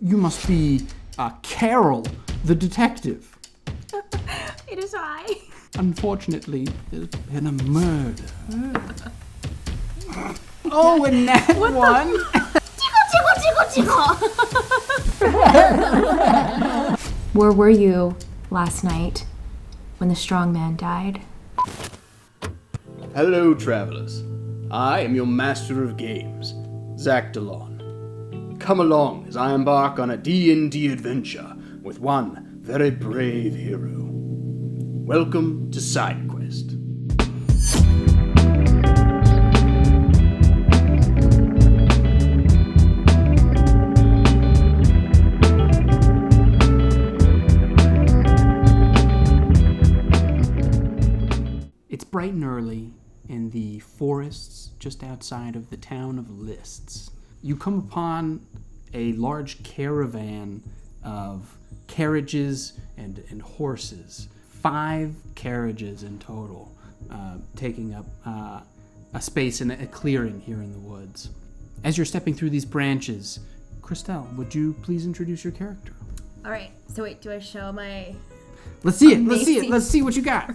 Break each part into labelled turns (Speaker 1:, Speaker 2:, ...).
Speaker 1: You must be Carol, the detective.
Speaker 2: It is I.
Speaker 1: Unfortunately, there's been a murder. Oh, and that one.
Speaker 2: Tickle. Where were you last night when the strong man died?
Speaker 3: Hello, travelers. I am your master of games, Zach Delaune. Come along as I embark on a D&D adventure with one very brave hero. Welcome to Side Quest.
Speaker 1: It's bright and early in the forests just outside of the town of Lists. You come upon a large caravan of carriages and horses. 5 carriages in total, taking up a space in a clearing here in the woods. As you're stepping through these branches, Chrystale, would you please introduce your character?
Speaker 2: All right. So wait, do I show my...
Speaker 1: Let's see it. Let's see what you got.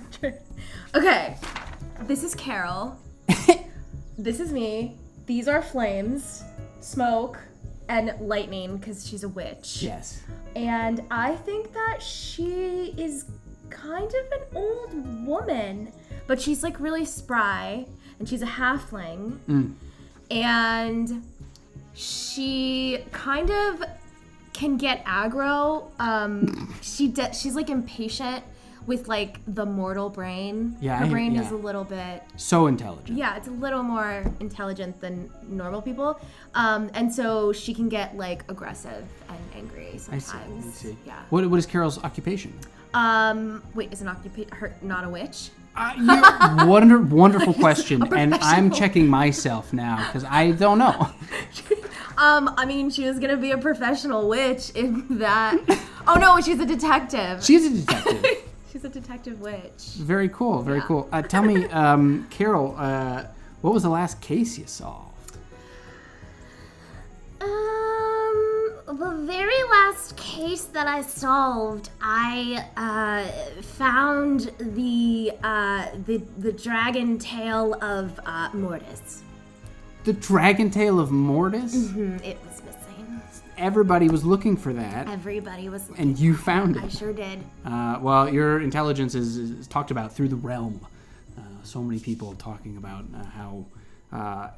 Speaker 2: Okay. This is Carol. This is me. These are flames, smoke, and lightning, because she's a witch.
Speaker 1: Yes.
Speaker 2: And I think that she is kind of an old woman, but she's like really spry, and she's a halfling. And she kind of can get aggro. She's like impatient with like the mortal brain.
Speaker 1: Yeah,
Speaker 2: her brain is a little bit
Speaker 1: so intelligent.
Speaker 2: Yeah, it's a little more intelligent than normal people. And so she can get like aggressive and angry sometimes.
Speaker 1: I see.
Speaker 2: Yeah.
Speaker 1: What is Carol's occupation?
Speaker 2: Wait, is an occupation her not a witch?
Speaker 1: Wonderful question, and I'm checking myself now because I don't know.
Speaker 2: I mean, she was gonna be a professional witch if that. Oh no, she's a detective.
Speaker 1: She's a detective.
Speaker 2: She's a detective witch.
Speaker 1: Very cool. Very cool. Tell me, Carol, what was the last case you solved?
Speaker 4: The very last case that I solved, I found the dragon tail of Mortis.
Speaker 1: The dragon tail of Mortis?
Speaker 4: Mm-hmm, it was missing.
Speaker 1: Everybody was looking for that.
Speaker 4: Everybody was looking.
Speaker 1: And you found it.
Speaker 4: I sure did.
Speaker 1: Well, your intelligence is talked about through the realm. So many people talking about how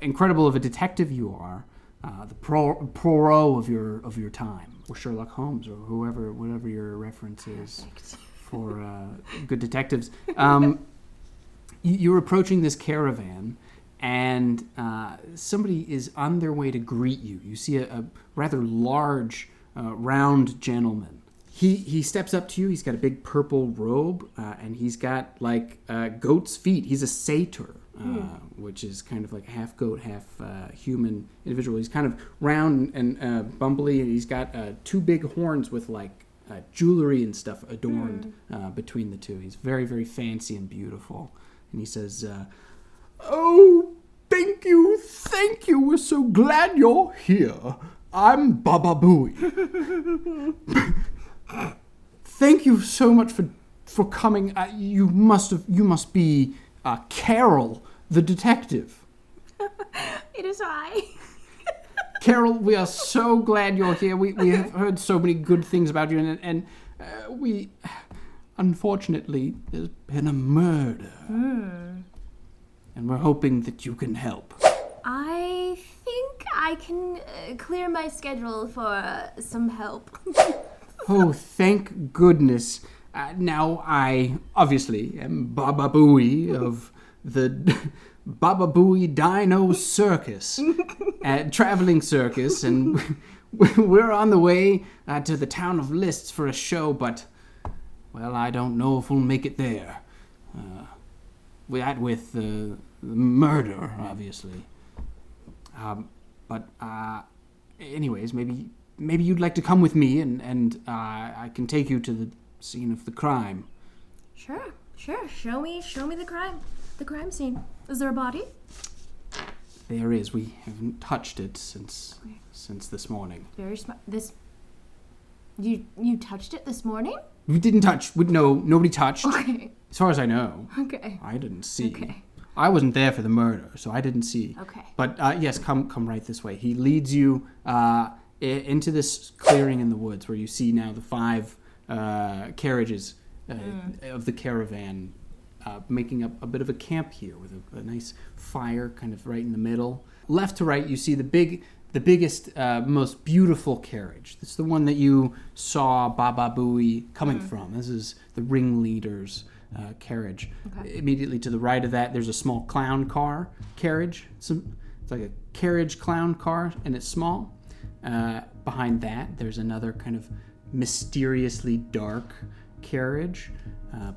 Speaker 1: incredible of a detective you are. The pro of your time, or Sherlock Holmes, or whatever your reference is for good detectives. You're approaching this caravan, and somebody is on their way to greet you. You see a rather large, round gentleman. He steps up to you. He's got a big purple robe, and he's got like goat's feet. He's a satyr. Which is kind of like half goat, half human individual. He's kind of round and bumbly, and he's got 2 big horns with like jewelry and stuff adorned between the two. He's very, very fancy and beautiful. And he says, "Oh, thank you. We're so glad you're here. I'm Baba Booey. Thank you so much for coming. You must be Carol, the detective."
Speaker 2: It is I.
Speaker 1: Carol, we are so glad you're here. We have heard so many good things about you, and we, unfortunately, there's been a murder. And we're hoping that you can help.
Speaker 2: I think I can clear my schedule for some help.
Speaker 1: Oh, thank goodness. Now, I obviously am Baba Booey of the Baba Booey Dino Circus, traveling circus, and we're on the way to the town of Lists for a show, but, well, I don't know if we'll make it there. With the murder, obviously. But anyways, maybe you'd like to come with me, and I can take you to the scene of the crime.
Speaker 2: Sure. Show me the crime scene. Is there a body?
Speaker 1: There is. We haven't touched it since this morning.
Speaker 2: Very smart. You touched it this morning?
Speaker 1: We didn't touch. No, nobody touched.
Speaker 2: Okay.
Speaker 1: As far as I know.
Speaker 2: Okay.
Speaker 1: I didn't see.
Speaker 2: Okay.
Speaker 1: I wasn't there for the murder, so I didn't see.
Speaker 2: Okay.
Speaker 1: But yes, come right this way. He leads you into this clearing in the woods where you see now the 5 carriages of the caravan making up a bit of a camp here with a nice fire kind of right in the middle. Left to right, you see the biggest, most beautiful carriage. This is the one that you saw Baba Booey coming from. This is the ringleader's carriage.
Speaker 2: Okay.
Speaker 1: Immediately to the right of that, there's a small clown car carriage. It's like a carriage clown car, and it's small. Behind that, there's another kind of mysteriously dark carriage.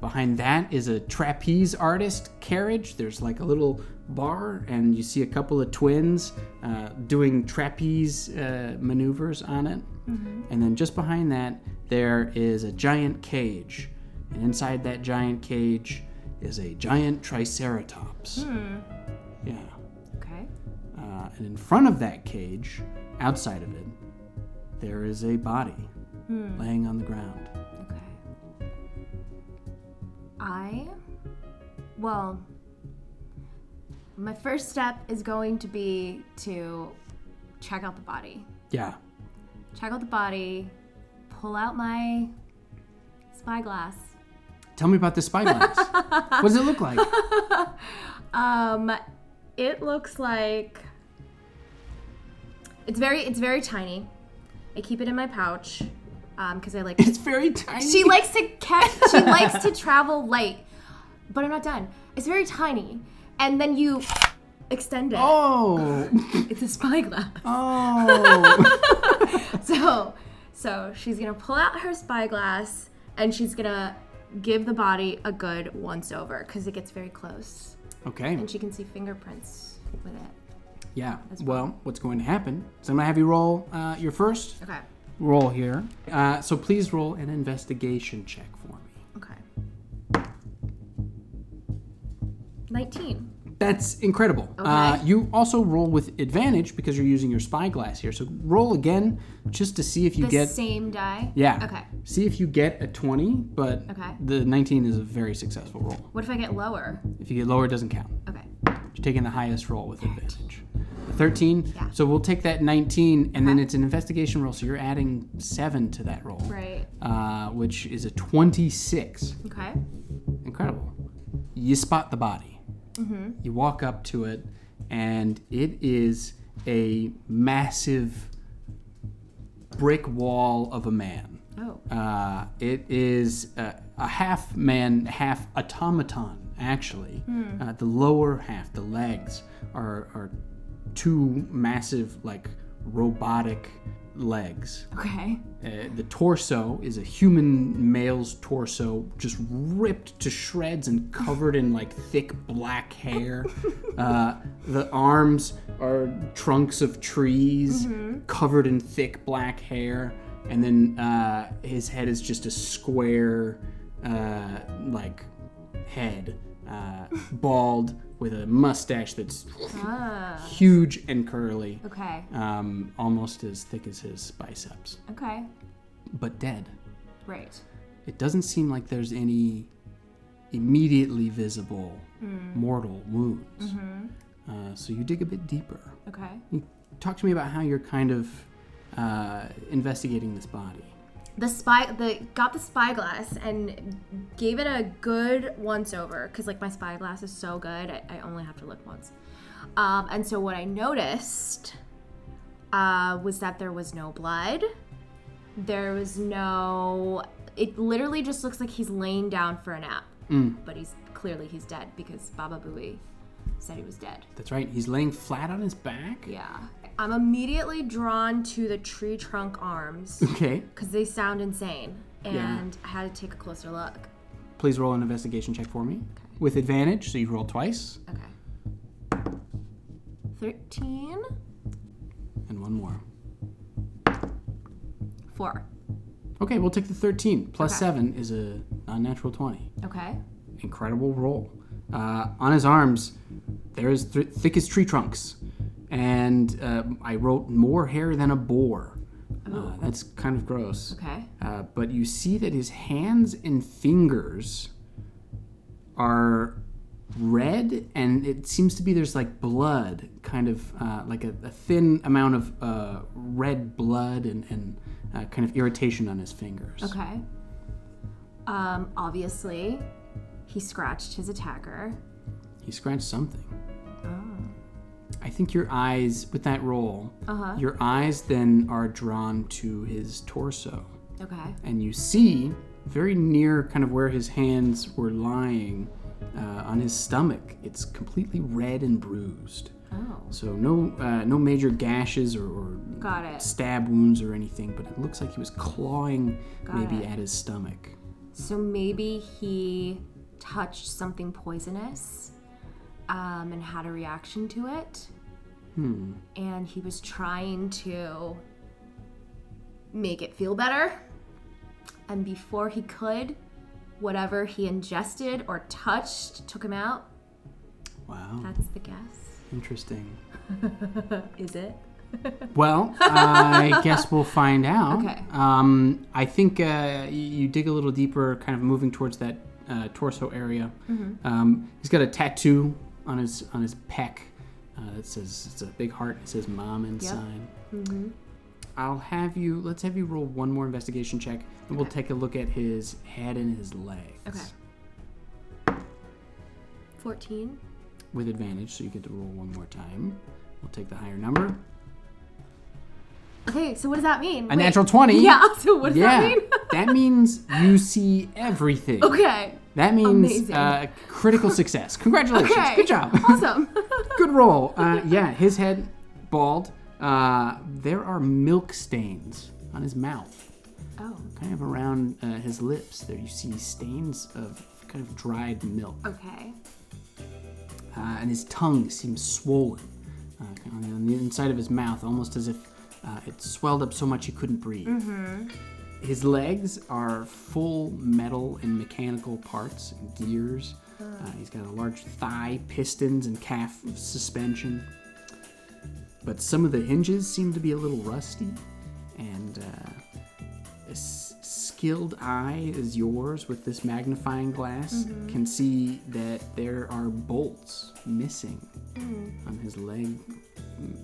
Speaker 1: Behind that is a trapeze artist carriage. There's like a little bar, and you see a couple of twins doing trapeze maneuvers on it. And then just behind that, there is a giant cage. And inside that giant cage is a giant triceratops. Yeah.
Speaker 2: Okay.
Speaker 1: And in front of that cage, outside of it, there is a body laying on the ground.
Speaker 2: Okay. My first step is going to be to check out the body.
Speaker 1: Yeah.
Speaker 2: Check out the body, pull out my spyglass.
Speaker 1: Tell me about this spyglass. What does it look like?
Speaker 2: It looks like it's very tiny. I keep it in my pouch because I like.
Speaker 1: It's very tiny.
Speaker 2: She likes to travel light, but I'm not done. It's very tiny, and then you extend it.
Speaker 1: Oh.
Speaker 2: It's a spyglass.
Speaker 1: Oh.
Speaker 2: So she's gonna pull out her spyglass and she's gonna give the body a good once over because it gets very close.
Speaker 1: Okay.
Speaker 2: And she can see fingerprints with it.
Speaker 1: Yeah. Well, what's going to happen is I'm going to have you roll your first
Speaker 2: Okay.
Speaker 1: roll here. So please roll an investigation check for me.
Speaker 2: Okay. 19.
Speaker 1: That's incredible.
Speaker 2: Okay.
Speaker 1: You also roll with advantage because you're using your spyglass here. So roll again just to see if you
Speaker 2: The
Speaker 1: get...
Speaker 2: same die?
Speaker 1: Yeah.
Speaker 2: Okay.
Speaker 1: See if you get a 20, but
Speaker 2: Okay.
Speaker 1: the 19 is a very successful roll.
Speaker 2: What if I get lower?
Speaker 1: If you get lower, it doesn't count.
Speaker 2: Okay.
Speaker 1: You're taking the highest roll with advantage. 13?
Speaker 2: Yeah.
Speaker 1: So we'll take that 19, and then it's an investigation roll, so you're adding 7 to that roll.
Speaker 2: Right.
Speaker 1: Which is a 26.
Speaker 2: Okay.
Speaker 1: Incredible. You spot the body. Mm-hmm. You walk up to it, and it is a massive brick wall of a man.
Speaker 2: Oh.
Speaker 1: It is a half man, half automaton, actually. The lower half, the legs, are 2 massive, like, robotic legs.
Speaker 2: Okay.
Speaker 1: The torso is a human male's torso, just ripped to shreds and covered in like thick black hair. The arms are trunks of trees covered in thick black hair, and then his head is just a square, like head, bald with a mustache that's huge and curly.
Speaker 2: Okay.
Speaker 1: Almost as thick as his biceps.
Speaker 2: Okay.
Speaker 1: But dead.
Speaker 2: Right.
Speaker 1: It doesn't seem like there's any immediately visible mortal wounds. So you dig a bit deeper.
Speaker 2: Okay.
Speaker 1: Talk to me about how you're kind of investigating this body.
Speaker 2: Got the spyglass and gave it a good once over because like my spyglass is so good I only have to look once. And so what I noticed was that there was no blood. There was no. It literally just looks like he's laying down for a nap. But he's dead because Baba Booey said he was dead.
Speaker 1: That's right. He's laying flat on his back.
Speaker 2: Yeah. I'm immediately drawn to the tree trunk arms.
Speaker 1: Okay.
Speaker 2: Because they sound insane. And
Speaker 1: Yeah.
Speaker 2: I had to take a closer look.
Speaker 1: Please roll an investigation check for me.
Speaker 2: Okay.
Speaker 1: With advantage, so you roll twice.
Speaker 2: Okay. 13.
Speaker 1: And one more.
Speaker 2: 4.
Speaker 1: Okay, we'll take the 13. Plus
Speaker 2: Okay.
Speaker 1: 7 is a unnatural 20.
Speaker 2: Okay.
Speaker 1: Incredible roll. On his arms, there is thick as tree trunks. And I wrote more hair than a boar. That's kind of gross.
Speaker 2: Okay.
Speaker 1: But you see that his hands and fingers are red, and it seems to be there's like blood, kind of like a thin amount of red blood and kind of irritation on his fingers.
Speaker 2: Okay. Obviously, he scratched his attacker.
Speaker 1: He scratched something. I think your eyes, with that roll, your eyes then are drawn to his torso.
Speaker 2: Okay.
Speaker 1: And you see, very near kind of where his hands were lying, on his stomach, it's completely red and bruised.
Speaker 2: Oh.
Speaker 1: So no major gashes or
Speaker 2: Got it.
Speaker 1: stab wounds or anything, but it looks like he was clawing maybe at his stomach.
Speaker 2: So maybe he touched something poisonous and had a reaction to it. And he was trying to make it feel better. And before he could, whatever he ingested or touched took him out.
Speaker 1: Wow.
Speaker 2: That's the guess.
Speaker 1: Interesting.
Speaker 2: Is it?
Speaker 1: Well, I guess we'll find out.
Speaker 2: Okay.
Speaker 1: I think you dig a little deeper, kind of moving towards that torso area. He's got a tattoo on his pec that says, it's a big heart. It says "Mom" inside. Let's have you roll one more investigation check, and we'll take a look at his head and his legs.
Speaker 2: Okay. 14.
Speaker 1: With advantage, so you get to roll one more time. We'll take the higher number.
Speaker 2: Okay, so what does that mean?
Speaker 1: A natural 20.
Speaker 2: Yeah, so what does that mean?
Speaker 1: That means you see everything.
Speaker 2: Okay.
Speaker 1: That means
Speaker 2: Amazing.
Speaker 1: critical success. Congratulations.
Speaker 2: Okay.
Speaker 1: Good job.
Speaker 2: Awesome.
Speaker 1: Good roll. His head bald. There are milk stains on his mouth.
Speaker 2: Oh.
Speaker 1: Kind of around his lips. There you see stains of kind of dried milk.
Speaker 2: Okay.
Speaker 1: And his tongue seems swollen on the inside of his mouth, almost as if it swelled up so much he couldn't breathe. His legs are full metal and mechanical parts and gears. He's got a large thigh, pistons, and calf suspension. But some of the hinges seem to be a little rusty, and a skilled eye as yours with this magnifying glass can see that there are bolts missing on his leg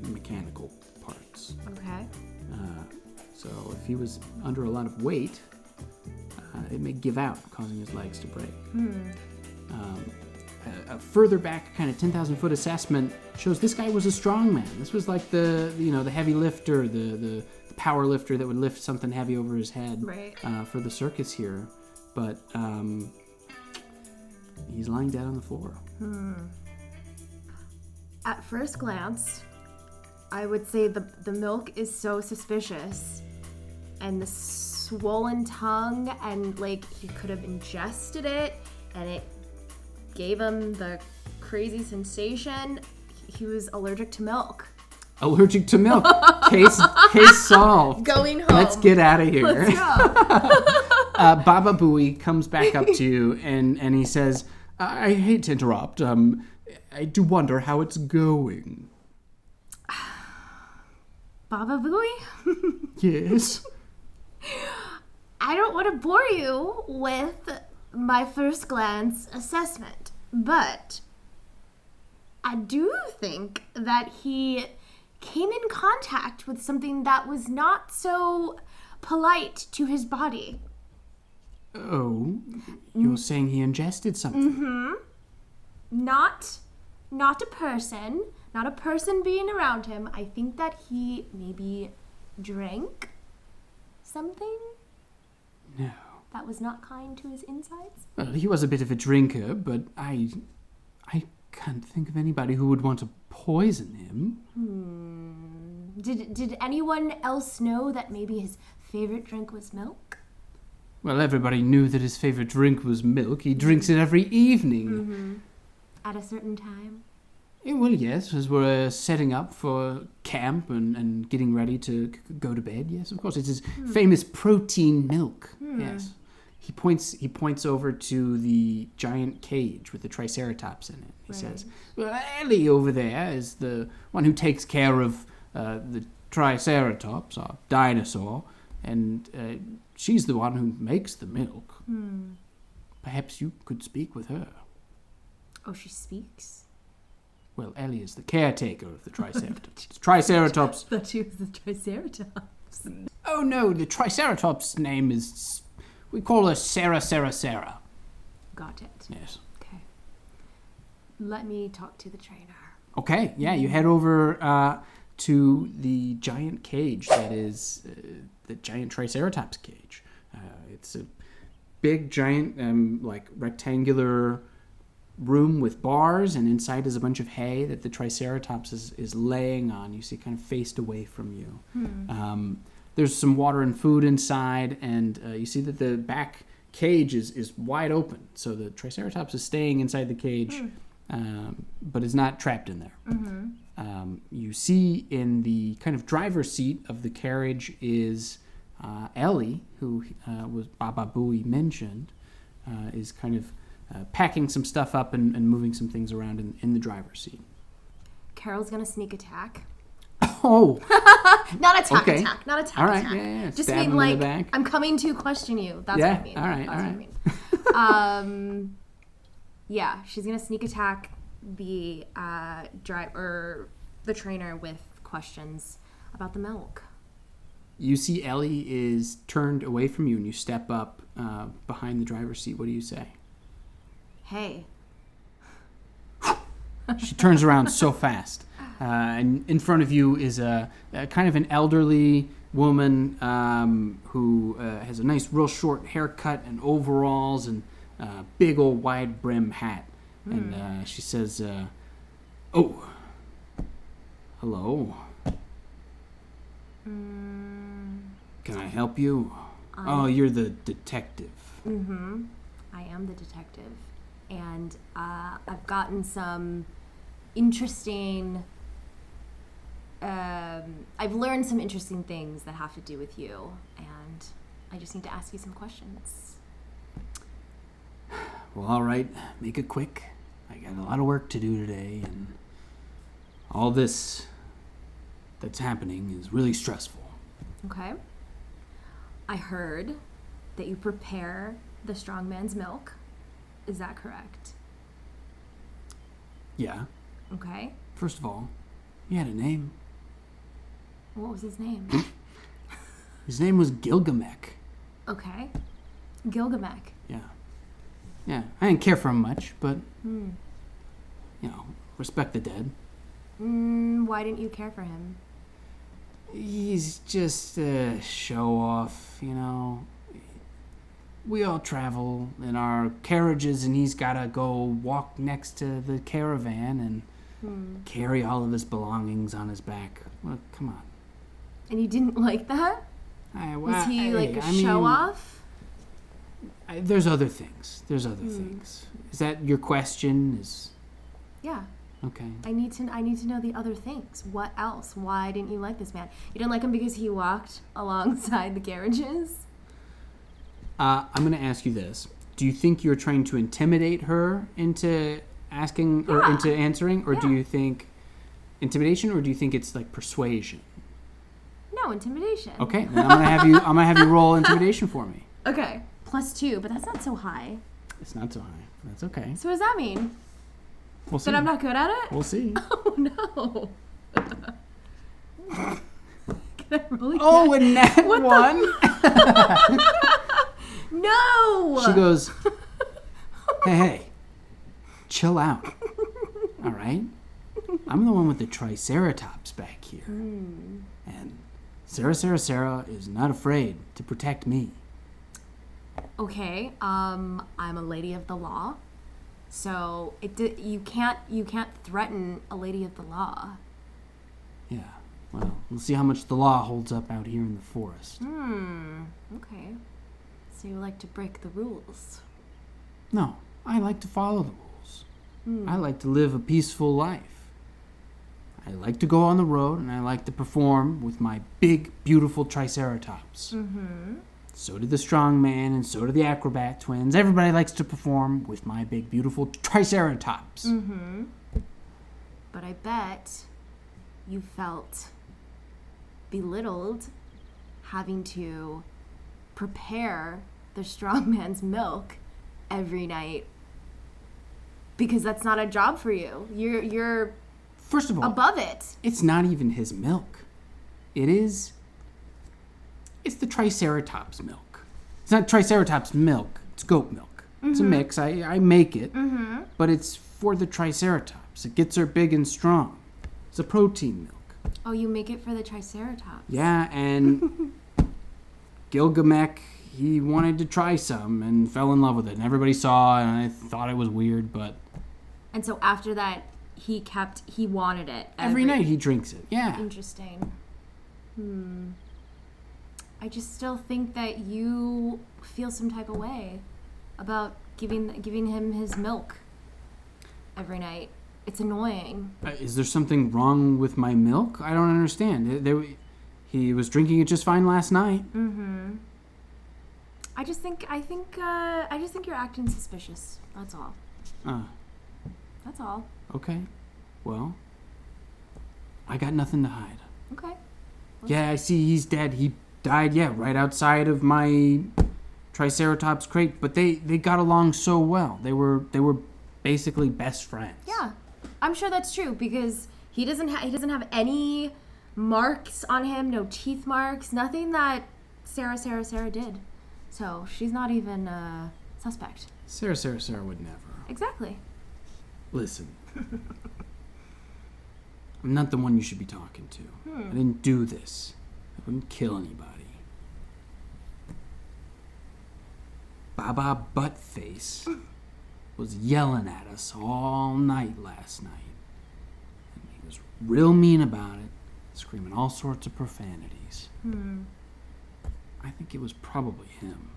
Speaker 1: mechanical parts.
Speaker 2: Okay.
Speaker 1: So if he was under a lot of weight, it may give out, causing his legs to break. A further back, kind of 10,000-foot assessment shows this guy was a strong man. This was like the heavy lifter, the power lifter that would lift something heavy over his head for the circus here. But he's lying dead on the floor.
Speaker 2: At first glance, I would say the milk is so suspicious, and the swollen tongue, and like he could have ingested it, and it gave him the crazy sensation. He was allergic to milk.
Speaker 1: Allergic to milk. Case solved.
Speaker 2: Going home.
Speaker 1: Let's get out of here.
Speaker 2: Let's go.
Speaker 1: Baba Booey comes back up to you and he says, I hate to interrupt. I do wonder how it's going.
Speaker 2: Baba Booey?
Speaker 1: Yes.
Speaker 2: I don't want to bore you with my first glance assessment, but I do think that he came in contact with something that was not so polite to his body.
Speaker 1: Oh, you're saying he ingested something?
Speaker 2: Not a person, not a person being around him. I think that he maybe drank something
Speaker 1: No.
Speaker 2: that was not kind to his insides.
Speaker 1: Well, he was a bit of a drinker, but I can't think of anybody who would want to poison him.
Speaker 2: Did anyone else know that maybe his favorite drink was milk?
Speaker 1: Well, everybody knew that his favorite drink was milk. He drinks it every evening.
Speaker 2: At a certain time?
Speaker 1: Well, yes, as we're setting up for camp and getting ready to go to bed. Yes, of course. It's his famous protein milk. Yes. He points over to the giant cage with the triceratops in it. He says, well, Ellie over there is the one who takes care of the Triceratops, our dinosaur, and she's the one who makes the milk. Perhaps you could speak with her.
Speaker 2: Oh, she speaks?
Speaker 1: Well, Ellie is the caretaker of the Triceratops. Triceratops.
Speaker 2: I thought she was the Triceratops.
Speaker 1: Oh no, the Triceratops' name is. We call her Sarah.
Speaker 2: Got it.
Speaker 1: Yes.
Speaker 2: Okay. Let me talk to the trainer.
Speaker 1: Okay, yeah, you head over to the giant cage that is the giant Triceratops cage. It's a big, giant, like rectangular room with bars, and inside is a bunch of hay that the Triceratops is laying on. You see, kind of faced away from you. There's some water and food inside, and you see that the back cage is wide open. So the Triceratops is staying inside the cage, but is not trapped in there. You see in the kind of driver's seat of the carriage is Ellie, who was Baba Booey mentioned, is kind of packing some stuff up and moving some things around in the driver's seat.
Speaker 2: Carol's gonna sneak attack.
Speaker 1: Oh!
Speaker 2: Not attack,
Speaker 1: Okay.
Speaker 2: attack. Not attack,
Speaker 1: All right,
Speaker 2: attack.
Speaker 1: yeah.
Speaker 2: Just
Speaker 1: Stab
Speaker 2: mean
Speaker 1: him in
Speaker 2: like,
Speaker 1: the back.
Speaker 2: I'm coming to question you. That's
Speaker 1: Yeah,
Speaker 2: what I mean.
Speaker 1: all right,
Speaker 2: That's
Speaker 1: all
Speaker 2: what I mean. Yeah, she's gonna sneak attack the the trainer with questions about the milk.
Speaker 1: You see Ellie is turned away from you, and you step up behind the driver's seat. What do you say?
Speaker 2: Hey.
Speaker 1: She turns around so fast. And in front of you is a kind of an elderly woman who has a nice, real short haircut and overalls and big old wide brim hat. And she says, "Oh, hello. Can I help you? Oh, you're the detective."
Speaker 2: I am the detective. And I've gotten some interesting... I've learned some interesting things that have to do with you. And I just need to ask you some questions.
Speaker 1: Well, all right. Make it quick. I got a lot of work to do today, and all this that's happening is really stressful.
Speaker 2: Okay. I heard that you prepare the strong man's milk. Is that correct?
Speaker 1: Yeah.
Speaker 2: Okay.
Speaker 1: First of all, he had a name.
Speaker 2: What was his name?
Speaker 1: His name was Gilgamesh.
Speaker 2: Okay. Gilgamesh.
Speaker 1: Yeah. Yeah. I didn't care for him much, but, respect the dead.
Speaker 2: Why didn't you care for him?
Speaker 1: He's just a show-off, We all travel in our carriages, and he's got to go walk next to the caravan and carry all of his belongings on his back. Well, come on.
Speaker 2: And you didn't like that? Was he like a show-off?
Speaker 1: There's other things. Things. Is that your question?
Speaker 2: Yeah.
Speaker 1: Okay.
Speaker 2: I need to know the other things. What else? Why didn't you like this man? You didn't like him because he walked alongside the carriages?
Speaker 1: I'm going to ask you this. Do you think you're trying to intimidate her into asking or into answering? Or do you think intimidation, or do you think it's like persuasion?
Speaker 2: No, intimidation.
Speaker 1: Okay. Then I'm going to have you roll intimidation for me.
Speaker 2: Okay. +2, but that's not so high.
Speaker 1: It's not so high. That's okay.
Speaker 2: So what does that mean?
Speaker 1: We'll see.
Speaker 2: That I'm not good at it?
Speaker 1: We'll see.
Speaker 2: Oh, no. Can I really
Speaker 1: Oh, and that
Speaker 2: what
Speaker 1: one.
Speaker 2: No!
Speaker 1: She goes, hey, chill out. All right? I'm the one with the Triceratops back here. And Sarah is not afraid to protect me.
Speaker 2: Okay, I'm a lady of the law. So you can't threaten a lady of the law.
Speaker 1: Yeah. Well, we'll see how much the law holds up out here in the forest.
Speaker 2: Okay. So you like to break the rules?
Speaker 1: No, I like to follow the rules. I like to live a peaceful life. I like to go on the road, and I like to perform with my big, beautiful Triceratops. So do the strong man, and so do the acrobat twins. Everybody likes to perform with my big, beautiful Triceratops.
Speaker 2: But I bet you felt belittled having to prepare the strong man's milk every night, because that's not a job for you. You're
Speaker 1: First of all,
Speaker 2: above it.
Speaker 1: it's not even his milk. It's the Triceratops milk. It's not Triceratops milk. It's goat milk. It's a mix. I make it, but it's for the Triceratops. It gets her big and strong. It's a protein milk.
Speaker 2: Oh, you make it for the Triceratops.
Speaker 1: Yeah, and Gilgamesh, he wanted to try some and fell in love with it. And everybody saw, and I thought it was weird, but
Speaker 2: And so after that, he wanted it.
Speaker 1: every night he drinks it. Yeah.
Speaker 2: Interesting. I just still think that you feel some type of way about giving him his milk every night. It's annoying.
Speaker 1: Is there something wrong with my milk? I don't understand. He was drinking it just fine last night.
Speaker 2: I just think you're acting suspicious. That's all. That's all.
Speaker 1: Okay. Well, I got nothing to hide.
Speaker 2: Okay.
Speaker 1: Yeah, I see he's dead. He died, right outside of my Triceratops crate. But they got along so well. They were basically best friends.
Speaker 2: Yeah, I'm sure that's true because he doesn't have any marks on him, no teeth marks, nothing that Sarah did. So she's not even a suspect.
Speaker 1: Sarah would never.
Speaker 2: Exactly.
Speaker 1: Listen. I'm not the one you should be talking to. I didn't do this. I wouldn't kill anybody. Baba Buttface was yelling at us all night last night. And he was real mean about it, screaming all sorts of profanities. I think it was probably him.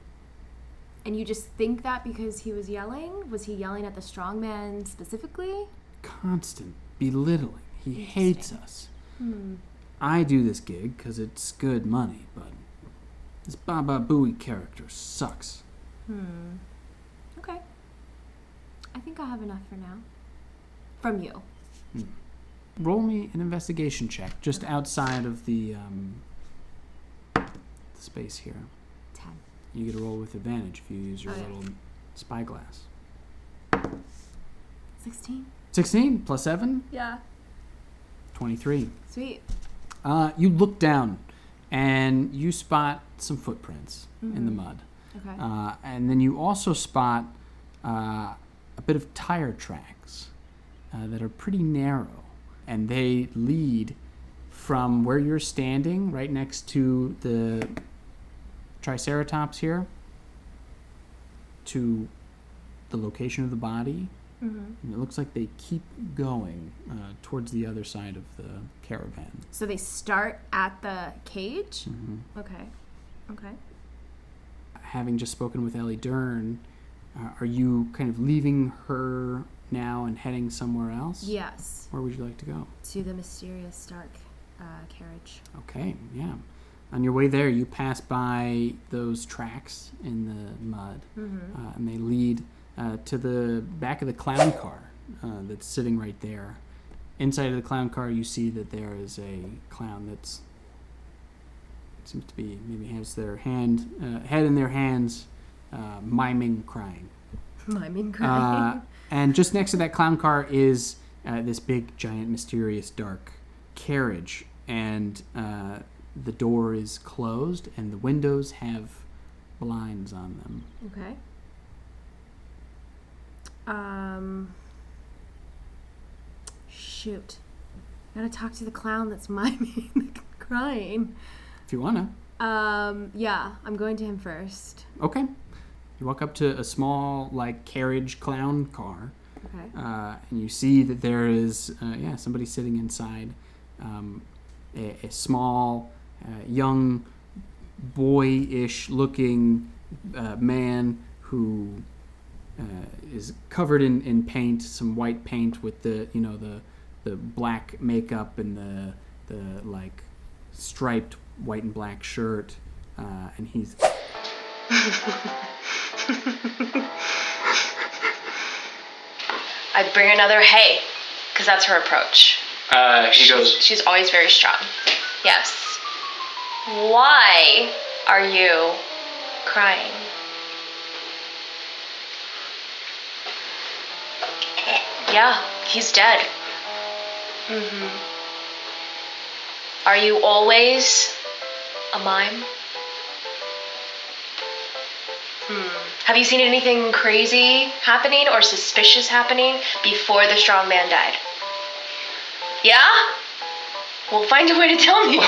Speaker 2: And you just think that because he was yelling? Was he yelling at the strong man specifically?
Speaker 1: Constant belittling. He hates us. I do this gig because it's good money, but this Baba Booey character sucks.
Speaker 2: Okay. I think I have enough for now. From you.
Speaker 1: Roll me an investigation check just outside of the space here.
Speaker 2: 10.
Speaker 1: You get a roll with advantage if you use your little spyglass.
Speaker 2: 16.
Speaker 1: 16 plus 7?
Speaker 2: Yeah.
Speaker 1: 23.
Speaker 2: Sweet.
Speaker 1: You look down and you spot some footprints in the mud.
Speaker 2: Okay.
Speaker 1: And then you also spot a bit of tire tracks that are pretty narrow. And they lead from where you're standing, right next to the Triceratops here, to the location of the body. And it looks like they keep going towards the other side of the caravan.
Speaker 2: So they start at the cage? Okay.
Speaker 1: Having just spoken with Ellie Dern, are you kind of leaving her now and heading somewhere else?
Speaker 2: Yes.
Speaker 1: Where would you like to go?
Speaker 2: To the mysterious dark carriage.
Speaker 1: Okay, yeah. On your way there, you pass by those tracks in the mud, and they lead to the back of the clown car that's sitting right there. Inside of the clown car, you see that there is a clown that's seems to be maybe has their head in their hands, miming crying.
Speaker 2: Miming crying.
Speaker 1: And just next to that clown car is this big, giant, mysterious, dark carriage, and the door is closed, and the windows have blinds on them.
Speaker 2: Okay. Shoot. Gotta talk to the clown that's miming crying.
Speaker 1: If you wanna.
Speaker 2: Yeah, I'm going to him first.
Speaker 1: Okay. You walk up to a small, carriage clown car.
Speaker 2: Okay.
Speaker 1: And you see that there is, somebody sitting inside. A small, young, boyish looking man who is covered in paint, some white paint with the black makeup and the striped white and black shirt, and he's
Speaker 5: I'd bring another hay, because that's her approach.
Speaker 3: He goes,
Speaker 5: She's always very strong. Yes. Why are you crying? Yeah, he's dead. Are you always a mime? Have you seen anything crazy happening or suspicious happening before the strong man died? Yeah? Well, find a way to tell me.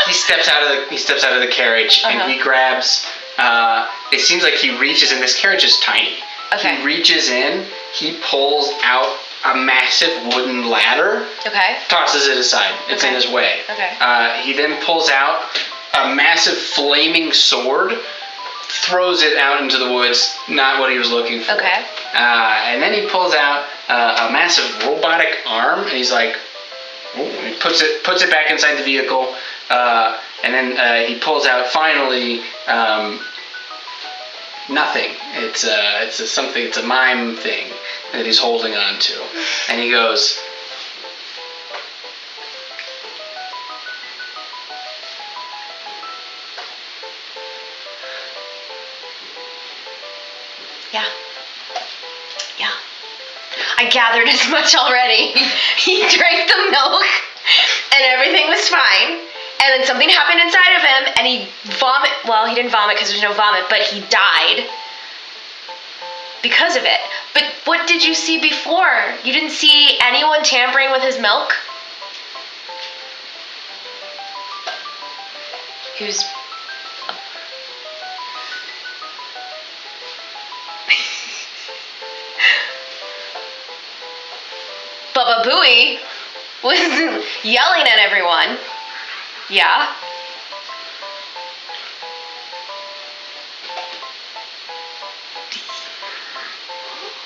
Speaker 6: He steps out of the carriage and he grabs. It seems like he reaches in. This carriage is tiny.
Speaker 5: Okay.
Speaker 6: He reaches in. He pulls out a massive wooden ladder.
Speaker 5: Okay.
Speaker 6: Tosses it aside. It's in his way.
Speaker 5: Okay.
Speaker 6: He then pulls out a massive flaming sword. Throws it out into the woods. Not what he was looking for.
Speaker 5: Okay.
Speaker 6: And then he pulls out a massive robotic arm, and he's like, he puts it back inside the vehicle, and then he pulls out finally nothing. It's a mime thing that he's holding on to, and he goes,
Speaker 5: Yeah. I gathered as much already. He drank the milk and everything was fine. And then something happened inside of him and he he didn't vomit because there's no vomit, but he died because of it. But what did you see before? You didn't see anyone tampering with his milk? Who's... Baba Booey was yelling at everyone. Yeah.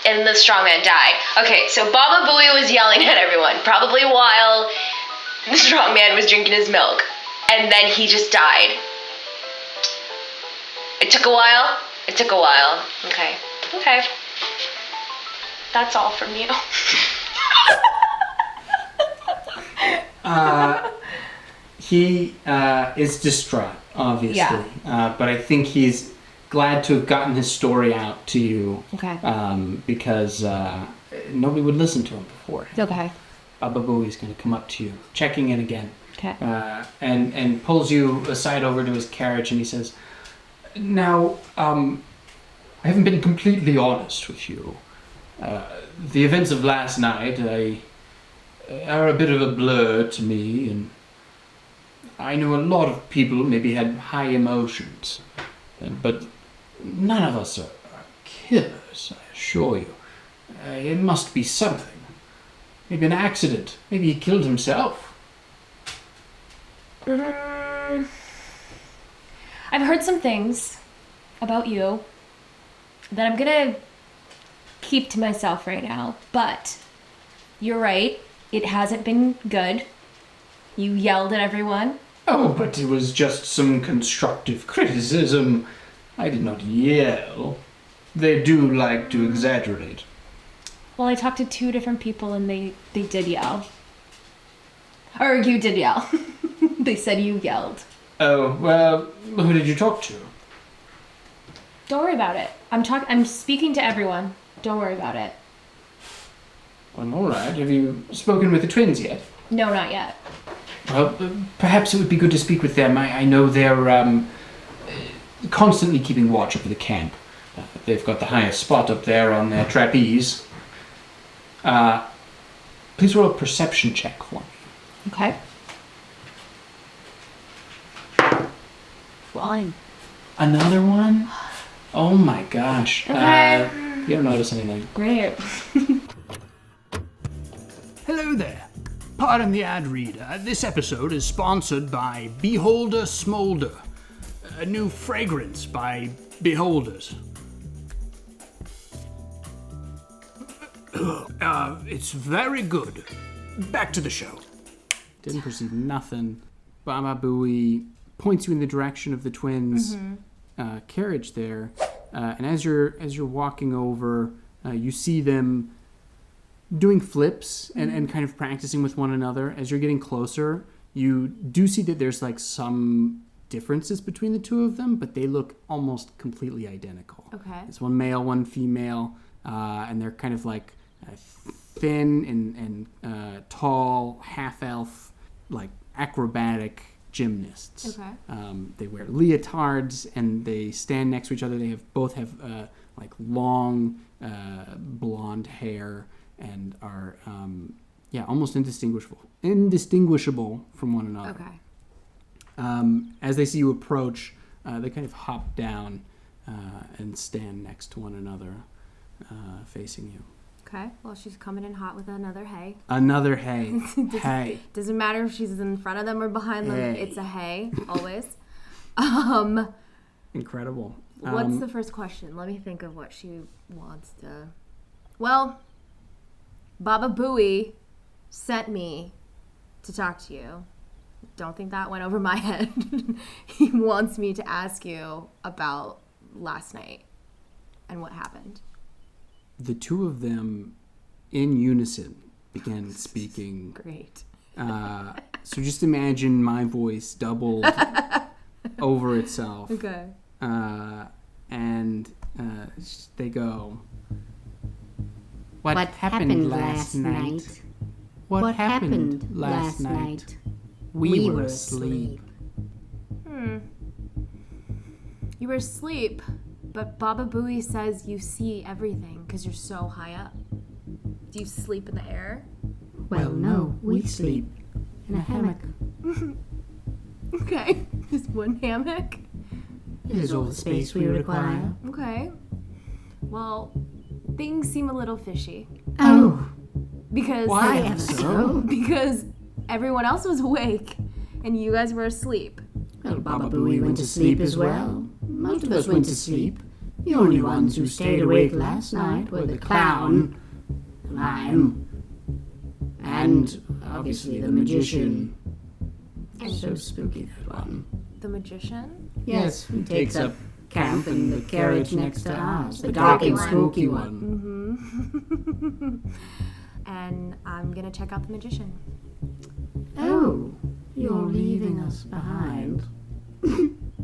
Speaker 5: And the strongman died. Okay, so Baba Booey was yelling at everyone, probably while the strongman was drinking his milk. And then he just died. It took a while? It took a while. Okay. That's all from you.
Speaker 1: He is distraught, obviously. But I think he's glad to have gotten his story out to you.
Speaker 2: Okay.
Speaker 1: Because nobody would listen to him before.
Speaker 2: Okay.
Speaker 1: Baba Booey's going to come up to you, checking in again.
Speaker 2: Okay.
Speaker 1: And pulls you aside over to his carriage, and he says, "Now, I haven't been completely honest with you. The events of last night are a bit of a blur to me, and I know a lot of people maybe had high emotions, but none of us are killers, I assure you. It must be something. Maybe an accident. Maybe he killed himself."
Speaker 2: I've heard some things about you that I'm gonna keep to myself right now, but you're right. It hasn't been good. You yelled at everyone.
Speaker 1: Oh, but it was just some constructive criticism. I did not yell. They do like to exaggerate.
Speaker 2: Well, I talked to 2 different people and they did yell. Or you did yell. They said you yelled.
Speaker 1: Oh, well, who did you talk to?
Speaker 2: Don't worry about it. I'm speaking to everyone. Don't worry about it.
Speaker 1: Well, all right. Have you spoken with the twins yet?
Speaker 2: No, not yet.
Speaker 1: Well, perhaps it would be good to speak with them. I know they're constantly keeping watch over the camp. They've got the highest spot up there on their trapeze. Please roll a perception check for me.
Speaker 2: Okay. 1.
Speaker 1: Another one? Oh my gosh.
Speaker 2: Okay.
Speaker 1: You don't notice anything.
Speaker 2: Great.
Speaker 3: Hello there. Pardon the ad reader. This episode is sponsored by Beholder Smolder, a new fragrance by Beholders. It's very good. Back to the show.
Speaker 1: Didn't perceive nothing. Baba Booey points you in the direction of the twins' carriage there, and as you're walking over, you see them doing flips and kind of practicing with one another. As you're getting closer, You do see that there's like some differences between the two of them, but they look almost completely identical.
Speaker 2: Okay.
Speaker 1: It's one male, one female, and they're kind of like thin and tall, half-elf, like acrobatic gymnasts.
Speaker 2: Okay.
Speaker 1: They wear leotards and they stand next to each other. They both have like long blonde hair and are almost indistinguishable from one another.
Speaker 2: Okay.
Speaker 1: As they see you approach, they kind of hop down and stand next to one another, facing you.
Speaker 2: Okay. Well, she's coming in hot with another hay.
Speaker 1: Another hay. Hay.
Speaker 2: Doesn't matter if she's in front of them or behind them.
Speaker 1: Hey.
Speaker 2: It's a hay, always.
Speaker 1: Incredible.
Speaker 2: What's the first question? Let me think of what she wants to... Well, Baba Booey sent me to talk to you. Don't think that went over my head. He wants me to ask you about last night and what happened.
Speaker 1: The two of them, in unison, began speaking.
Speaker 2: Great.
Speaker 1: So just imagine my voice doubled over itself.
Speaker 2: Okay.
Speaker 1: And they go, What
Speaker 7: happened last night?
Speaker 1: What happened last night? We were asleep.
Speaker 2: You were asleep, but Baba Booey says you see everything because you're so high up. Do you sleep in the air?
Speaker 7: Well, no, we sleep in a hammock.
Speaker 2: Okay. Just one hammock?
Speaker 7: It is all the space we require.
Speaker 2: Okay. Well, things seem a little fishy.
Speaker 7: Oh,
Speaker 2: Because
Speaker 7: why so?
Speaker 2: because everyone else was awake and you guys were asleep.
Speaker 7: Well, Baba Booey went to sleep as well. Most of us went to sleep. The only ones who stayed awake last night were the clown, the mime, and obviously the magician. So spooky, that one.
Speaker 2: The magician?
Speaker 7: Yes, he takes up camp in the carriage next to ours, the dark and spooky one.
Speaker 2: And I'm gonna check out the magician.
Speaker 7: Oh, you're leaving us behind.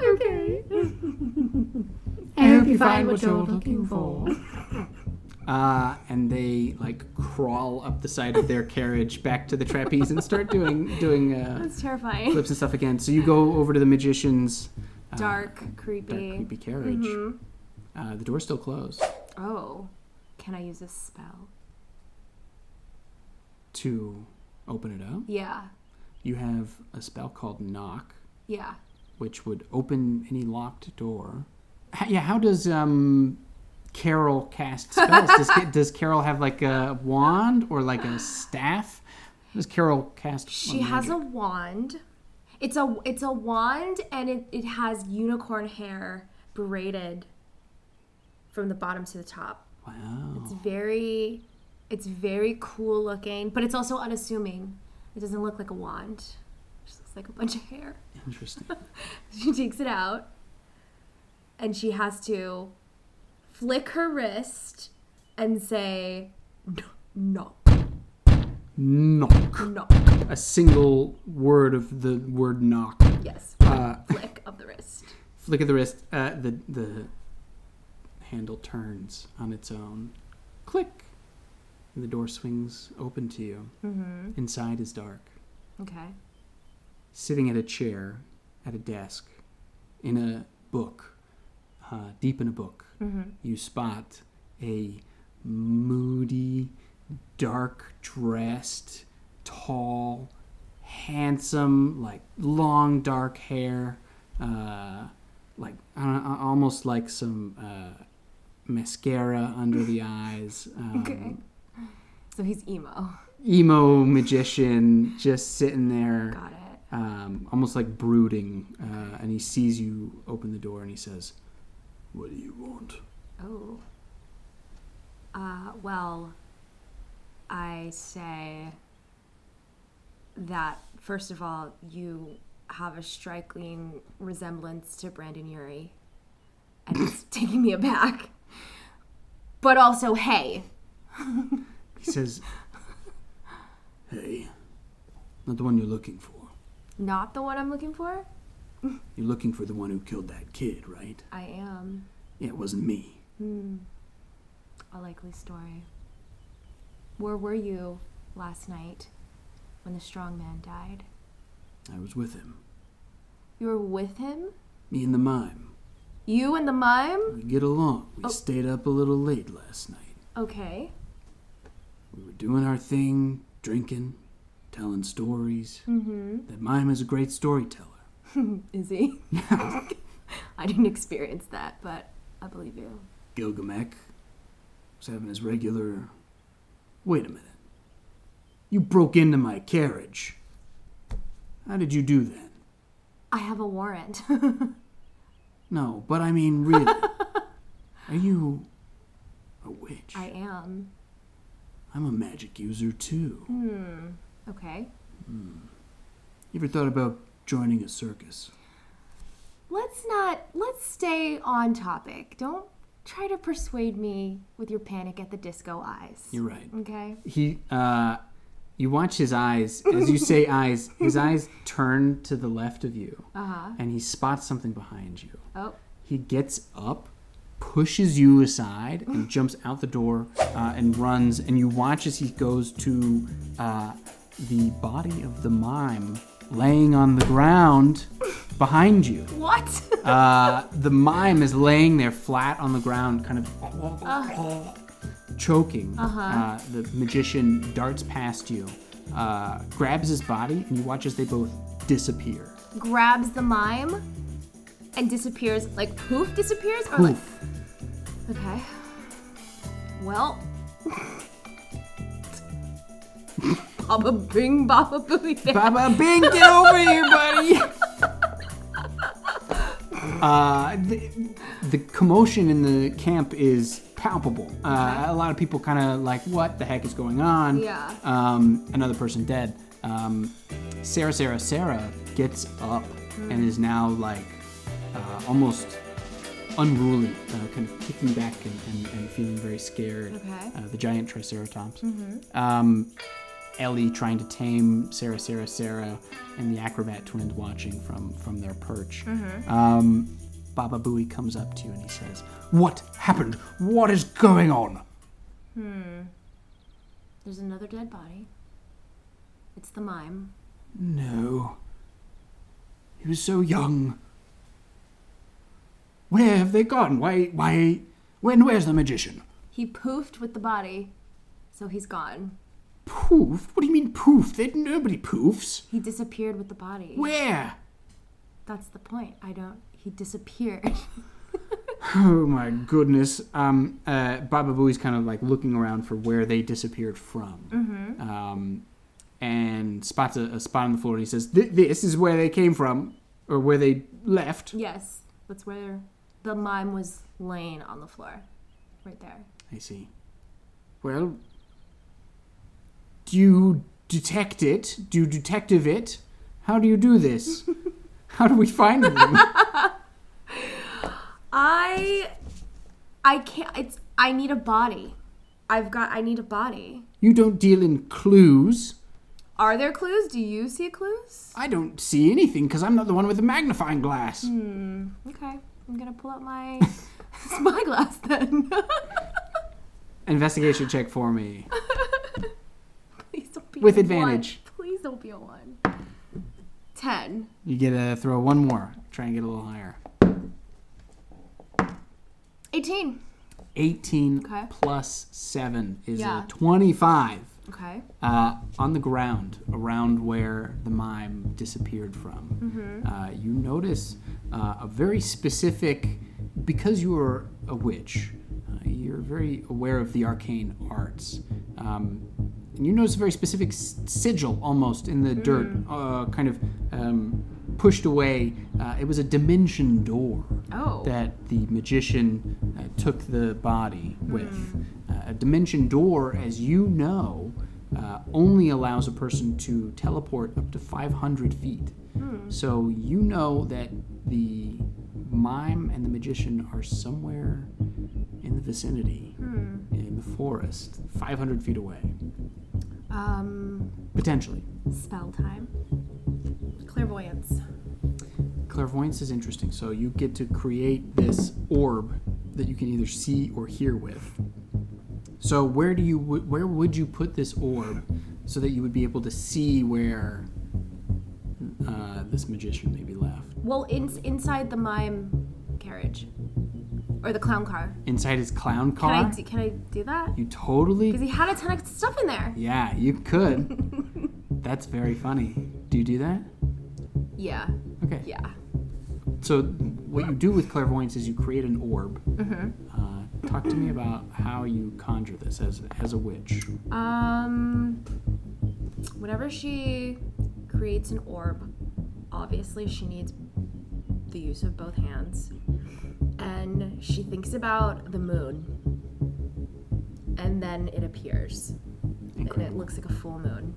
Speaker 2: Okay.
Speaker 7: I hope you find what you're looking for.
Speaker 1: And they like crawl up the side of their carriage back to the trapeze and start doing
Speaker 2: That's terrifying.
Speaker 1: flips and stuff again. So you go over to the magician's
Speaker 2: Dark, creepy.
Speaker 1: carriage. The door's still closed.
Speaker 2: Oh. Can I use a spell?
Speaker 1: To open it up,
Speaker 2: Yeah.
Speaker 1: you have a spell called Knock,
Speaker 2: Yeah.
Speaker 1: which would open any locked door. How does Carol cast spells? Does Carol have like a wand or like a staff? How does Carol cast?
Speaker 2: She has a wand. It's a wand and it has unicorn hair braided from the bottom to the top.
Speaker 1: Wow.
Speaker 2: It's very cool looking, but it's also unassuming. It doesn't look like a wand. It just looks like a bunch of hair.
Speaker 1: Interesting.
Speaker 2: She takes it out and she has to flick her wrist and say knock.
Speaker 1: Knock.
Speaker 2: Knock.
Speaker 1: A single word of the word knock.
Speaker 2: Yes. Flick of the wrist.
Speaker 1: Flick of the wrist. The handle turns on its own. Click. And the door swings open to you.
Speaker 2: Mm-hmm.
Speaker 1: Inside is dark.
Speaker 2: Okay.
Speaker 1: Sitting at a chair, at a desk, in a book, deep in a book, you spot a moody, dark-dressed, tall, handsome, like long dark hair, like almost like some mascara under the eyes.
Speaker 2: Okay. So he's emo.
Speaker 1: Emo magician, just sitting there.
Speaker 2: Got it.
Speaker 1: Almost like brooding, and he sees you open the door and he says, "What do you want?"
Speaker 2: Oh. Well, I say that, first of all, you have a striking resemblance to Brandon Urie, and it's taking me aback. But also, hey.
Speaker 1: He says, "Hey, not the one you're looking for."
Speaker 2: Not the one I'm looking for?
Speaker 1: You're looking for the one who killed that kid, right?
Speaker 2: I am.
Speaker 1: Yeah, it wasn't me.
Speaker 2: A likely story. Where were you last night when the strong man died?
Speaker 1: I was with him.
Speaker 2: You were with him?
Speaker 1: Me and the mime.
Speaker 2: You and the mime?
Speaker 1: We get along. We stayed up a little late last night.
Speaker 2: Okay.
Speaker 1: We were doing our thing, drinking, telling stories. That mime is a great storyteller.
Speaker 2: Is he? I didn't experience that, but I believe you.
Speaker 1: Gilgamesh was having his regular... Wait a minute. You broke into my carriage. How did you do that?
Speaker 2: I have a warrant.
Speaker 1: No, but I mean, really. Are you a witch?
Speaker 2: I am.
Speaker 1: I'm a magic user, too.
Speaker 2: Okay.
Speaker 1: You ever thought about joining a circus?
Speaker 2: Let's stay on topic. Don't try to persuade me with your Panic at the Disco eyes.
Speaker 1: You're right.
Speaker 2: Okay.
Speaker 1: You watch his eyes, as you say eyes, his eyes turn to the left of you. And he spots something behind you.
Speaker 2: Oh.
Speaker 1: He gets up, pushes you aside, and jumps out the door and runs. And you watch as he goes to the body of the mime laying on the ground behind you.
Speaker 2: What?
Speaker 1: The mime is laying there flat on the ground, kind of choking. The magician darts past you, grabs his body, and you watch as they both disappear.
Speaker 2: Grabs the mime and disappears, like poof disappears? Or
Speaker 1: Poof.
Speaker 2: like... Okay. Well... Baba bing, baba booey.
Speaker 1: Baba Bing, get over here, buddy! The commotion in the camp is palpable. A lot of people kind of like, what the heck is going on?
Speaker 2: Yeah.
Speaker 1: Another person dead. Sarah gets up and is now like almost unruly, kind of kicking back and feeling very scared.
Speaker 2: Okay.
Speaker 1: The giant Triceratops. Ellie trying to tame Sarah, and the acrobat twins watching from their perch. Baba Booey comes up to you and he says, "What happened? What is going on?"
Speaker 2: There's another dead body. It's the mime.
Speaker 1: No. He was so young. Where have they gone? Where's the magician?
Speaker 2: He poofed with the body, so he's gone.
Speaker 1: Poof? What do you mean poof? Nobody poofs.
Speaker 2: He disappeared with the body.
Speaker 1: Where?
Speaker 2: That's the point. He disappeared.
Speaker 1: Oh my goodness. Baba Booey's kind of like looking around for where they disappeared from. And spots a spot on the floor and he says, this is where they came from, or where they left.
Speaker 2: Yes, that's where the mime was laying on the floor. Right there.
Speaker 1: I see. Well, do you detect it? Do you detective it? How do you do this? How do we find them?
Speaker 2: I can't. I need a body. I need a body.
Speaker 1: You don't deal in clues.
Speaker 2: Are there clues? Do you see clues?
Speaker 1: I don't see anything because I'm not the one with the magnifying glass.
Speaker 2: Okay. I'm gonna pull out my spyglass then.
Speaker 1: Investigation check for me.
Speaker 2: Please don't be
Speaker 1: With
Speaker 2: a
Speaker 1: advantage.
Speaker 2: 1. Please don't be a 1. 10.
Speaker 1: You get to throw one more. Try and get a little higher.
Speaker 2: 18.
Speaker 1: 18
Speaker 2: Okay.
Speaker 1: plus 7 is
Speaker 2: Yeah.
Speaker 1: a 25.
Speaker 2: Okay.
Speaker 1: On the ground around where the mime disappeared from. You notice a very specific, because you are a witch, you're very aware of the arcane arts. And you notice a very specific sigil almost in the dirt, kind of pushed away. It was a dimension door that the magician took the body with. A dimension door, as you know, only allows a person to teleport up to 500 feet. So you know that the mime and the magician are somewhere in the vicinity, in the forest, 500 feet away. Potentially.
Speaker 2: Spell time. clairvoyance.
Speaker 1: Clairvoyance is interesting. So you get to create this orb that you can either see or hear with. So where would you put this orb so that you would be able to see where this magician may be left?
Speaker 2: Well, inside the mime carriage. Or the clown car.
Speaker 1: Inside his clown car?
Speaker 2: Can I do that?
Speaker 1: You totally...
Speaker 2: Because he had a ton of stuff in there.
Speaker 1: Yeah, you could. That's very funny. Do you do that?
Speaker 2: Yeah.
Speaker 1: Okay.
Speaker 2: Yeah.
Speaker 1: So what you do with clairvoyance is you create an orb. Talk to me about how you conjure this as a witch.
Speaker 2: Whenever she creates an orb, obviously she needs the use of both hands. And she thinks about the moon. And then it appears.
Speaker 1: Incredible.
Speaker 2: And it looks like a full moon.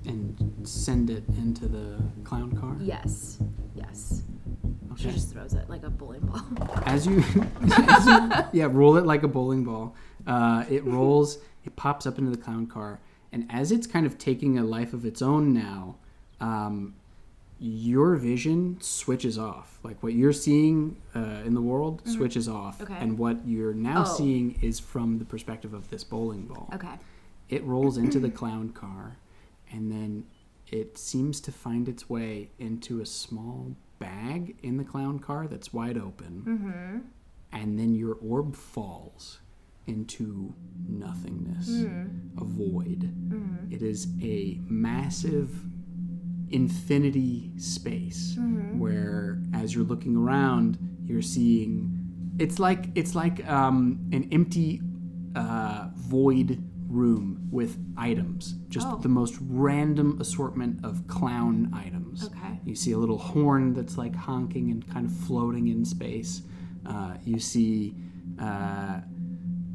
Speaker 1: And send it into the clown car?
Speaker 2: Yes. She
Speaker 1: Okay.
Speaker 2: just throws it like a bowling ball.
Speaker 1: As you roll it like a bowling ball. It rolls, it pops up into the clown car, and as it's kind of taking a life of its own now, your vision switches off. Like what you're seeing in the world switches off,
Speaker 2: Okay.
Speaker 1: and what you're now seeing is from the perspective of this bowling ball.
Speaker 2: Okay.
Speaker 1: It rolls into the clown car, and then it seems to find its way into a small bag in the clown car that's wide open, and then your orb falls into nothingness, a void. It is a massive infinity space where, as you're looking around, you're seeing it's like an empty void room with items, just the most random assortment of clown items.
Speaker 2: Okay.
Speaker 1: You see a little horn that's like honking and kind of floating in space. You see a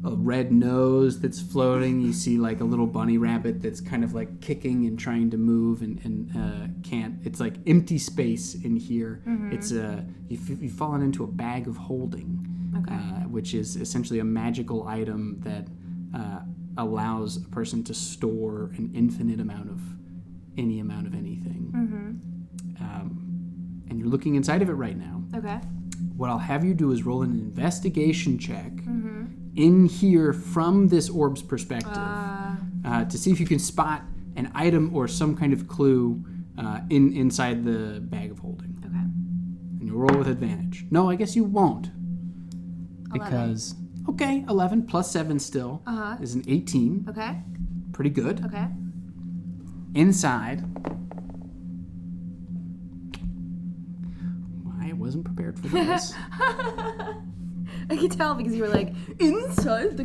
Speaker 1: red nose that's floating. You see like a little bunny rabbit that's kind of like kicking and trying to move and can't. It's like empty space in here. It's you've fallen into a bag of holding, which is essentially a magical item that allows a person to store an infinite amount of any amount of anything. And you're looking inside of it right now.
Speaker 2: Okay.
Speaker 1: What I'll have you do is roll an investigation check in here from this orb's perspective to see if you can spot an item or some kind of clue inside the bag of holding.
Speaker 2: Okay.
Speaker 1: And you'll roll with advantage. No, I guess you won't.
Speaker 2: 11.
Speaker 1: Because, 11 plus 7 still is an 18.
Speaker 2: Okay.
Speaker 1: Pretty good.
Speaker 2: Okay.
Speaker 1: Inside. I wasn't prepared for this.
Speaker 2: I could tell because you were like, inside the...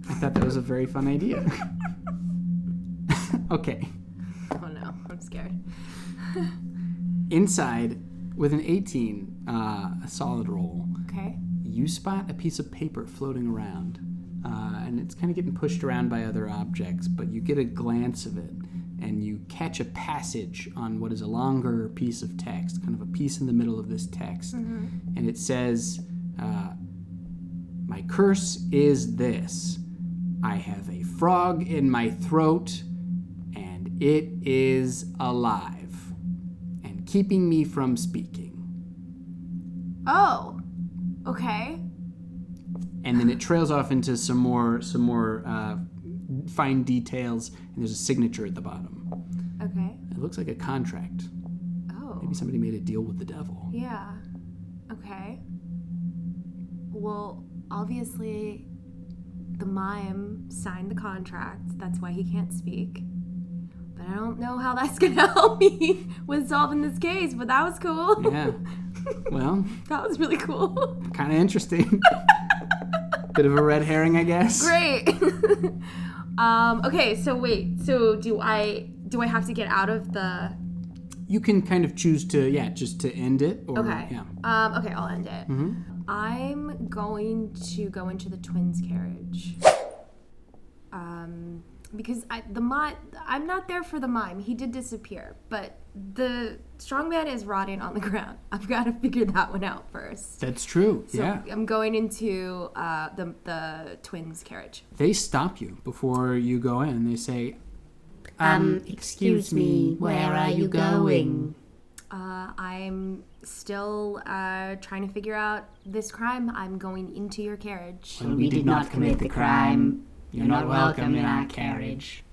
Speaker 1: I thought that was a very fun idea. Okay.
Speaker 2: Oh no, I'm scared.
Speaker 1: Inside, with an 18, a solid roll,
Speaker 2: Okay.
Speaker 1: you spot a piece of paper floating around. And it's kind of getting pushed around by other objects, but you get a glance of it, and you catch a passage on what is a longer piece of text, kind of a piece in the middle of this text. And it says, my curse is this. I have a frog in my throat, and it is alive, and keeping me from speaking.
Speaker 2: Oh. Okay.
Speaker 1: And then it trails off into some more fine details, and there's a signature at the bottom.
Speaker 2: Okay.
Speaker 1: It looks like a contract.
Speaker 2: Oh.
Speaker 1: Maybe somebody made a deal with the devil.
Speaker 2: Yeah. Okay. Well, obviously, the mime signed the contract. That's why he can't speak. But I don't know how that's gonna help me with solving this case. But that was cool.
Speaker 1: Yeah. Well,
Speaker 2: That was really cool.
Speaker 1: kind of interesting. Bit of a red herring, I guess.
Speaker 2: Great. Okay. So wait. So do I have to get out of the?
Speaker 1: You can kind of choose to, just to end it. Or,
Speaker 2: Okay.
Speaker 1: Yeah.
Speaker 2: Okay. I'll end it. I'm going to go into the twins' carriage. Because I'm not there for the mime. He did disappear, but the strongman is rotting on the ground. I've got to figure that one out first.
Speaker 1: That's true.
Speaker 2: So
Speaker 1: yeah.
Speaker 2: I'm going into the twins' carriage.
Speaker 1: They stop you before you go in. They say,
Speaker 7: Excuse me, where are you going?
Speaker 2: I'm still trying to figure out this crime. I'm going into your carriage.
Speaker 7: Well, we did not commit the crime. You're not welcome in our carriage.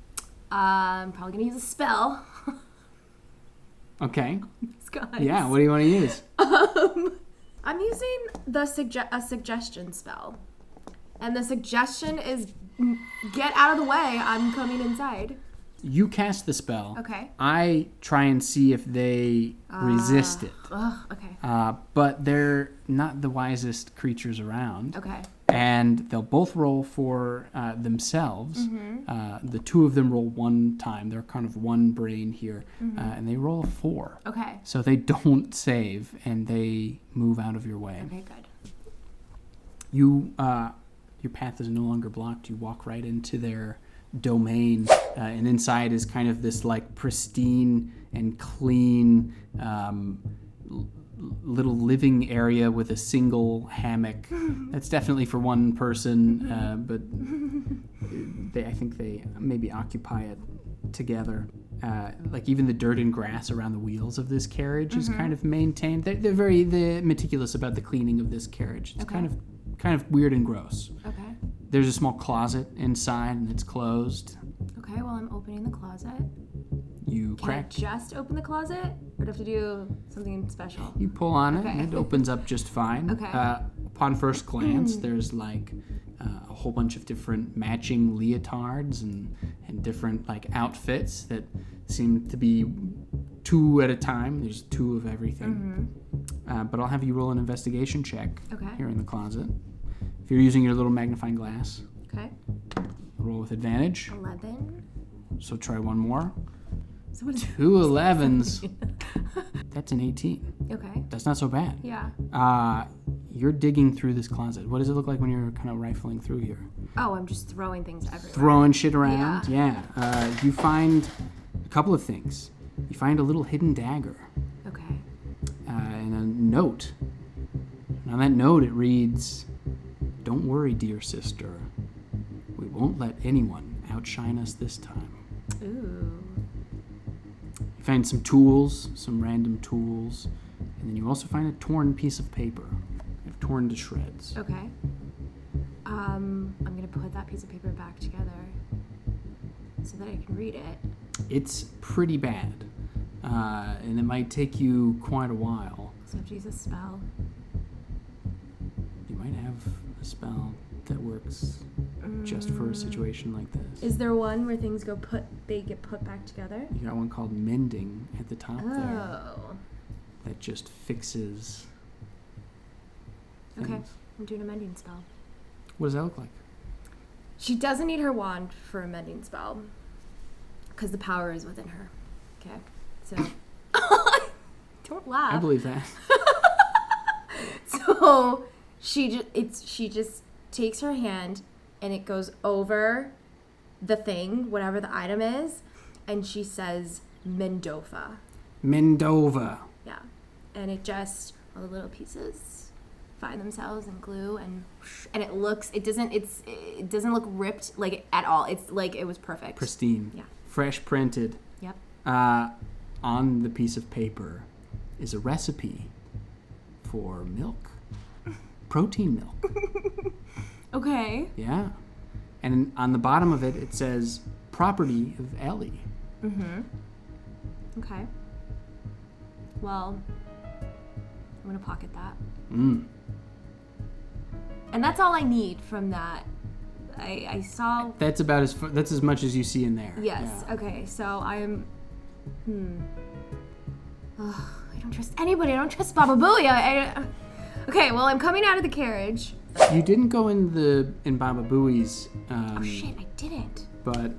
Speaker 2: I'm probably gonna use a spell.
Speaker 1: Okay.
Speaker 2: Guys.
Speaker 1: Yeah, what do you want to use?
Speaker 2: I'm using a suggestion spell. And the suggestion is get out of the way, I'm coming inside.
Speaker 1: You cast the spell.
Speaker 2: Okay.
Speaker 1: I try and see if they resist it.
Speaker 2: Okay.
Speaker 1: But they're not the wisest creatures around.
Speaker 2: Okay.
Speaker 1: And they'll both roll for themselves. The two of them roll one time. They're kind of one brain here. And they roll a 4.
Speaker 2: Okay.
Speaker 1: So they don't save, and they move out of your way.
Speaker 2: Okay, good.
Speaker 1: You, your path is no longer blocked. You walk right into their domain, and inside is kind of this like pristine and clean little living area with a single hammock. That's definitely for one person, but I think they maybe occupy it together. Like even the dirt and grass around the wheels of this carriage is kind of maintained. They're very meticulous about the cleaning of this carriage. It's kind of weird and gross.
Speaker 2: Okay.
Speaker 1: There's a small closet inside, and it's closed.
Speaker 2: Okay, well, I'm opening the closet.
Speaker 1: You
Speaker 2: Can
Speaker 1: crack.
Speaker 2: I just open the closet? Or do I have to do something special?
Speaker 1: You pull on it,
Speaker 2: Okay.
Speaker 1: and it opens up just fine.
Speaker 2: Okay.
Speaker 1: Upon first glance, there's like a whole bunch of different matching leotards and different like outfits that seem to be 2 at a time. There's 2 of everything. But I'll have you roll an investigation check here in the closet. If you're using your little magnifying glass,
Speaker 2: Okay.
Speaker 1: roll with advantage.
Speaker 2: 11.
Speaker 1: So try one more.
Speaker 2: So what is
Speaker 1: 2 11s. That's an 18.
Speaker 2: Okay.
Speaker 1: That's not so bad.
Speaker 2: Yeah.
Speaker 1: You're digging through this closet. What does it look like when you're kind of rifling through here?
Speaker 2: Oh, I'm just throwing things everywhere.
Speaker 1: Throwing shit around? Yeah. You find a couple of things. You find a little hidden dagger
Speaker 2: Okay.
Speaker 1: and a note. And on that note, it reads, "Don't worry, dear sister. We won't let anyone outshine us this time."
Speaker 2: Ooh.
Speaker 1: You find some tools, some random tools, and then you also find a torn piece of paper. I've torn to shreds.
Speaker 2: Okay. I'm gonna put that piece of paper back together so that I can read it.
Speaker 1: It's pretty bad, and it might take you quite a while.
Speaker 2: So I have to use a spell.
Speaker 1: You might have a spell that works just for a situation like this.
Speaker 2: Is there one where things they get put back together?
Speaker 1: You got one called Mending at the top there
Speaker 2: Oh.
Speaker 1: that just fixes
Speaker 2: Okay.
Speaker 1: things.
Speaker 2: I'm doing a mending spell.
Speaker 1: What does that look like?
Speaker 2: She doesn't need her wand for a mending spell because the power is within her. Okay. So don't laugh.
Speaker 1: I believe that.
Speaker 2: So she just takes her hand and it goes over the thing, whatever the item is, and she says Mendova.
Speaker 1: Mendova.
Speaker 2: Yeah. And it just all the little pieces find themselves in glue and it doesn't look ripped like at all. It's like it was perfect.
Speaker 1: Pristine.
Speaker 2: Yeah.
Speaker 1: Fresh printed.
Speaker 2: Yep.
Speaker 1: On the piece of paper is a recipe for milk. Protein milk.
Speaker 2: Okay.
Speaker 1: Yeah. And on the bottom of it, it says property of Ellie.
Speaker 2: Okay. Well, I'm gonna pocket that. And that's all I need from that. I saw.
Speaker 1: That's about that's as much as you see in there.
Speaker 2: Yes.
Speaker 1: Yeah.
Speaker 2: Okay. So I'm. Ugh, I don't trust anybody. I don't trust Baba Booey. Okay. Well, I'm coming out of the carriage.
Speaker 1: You didn't go in Baba Booey's.
Speaker 2: Oh shit! I didn't.
Speaker 1: But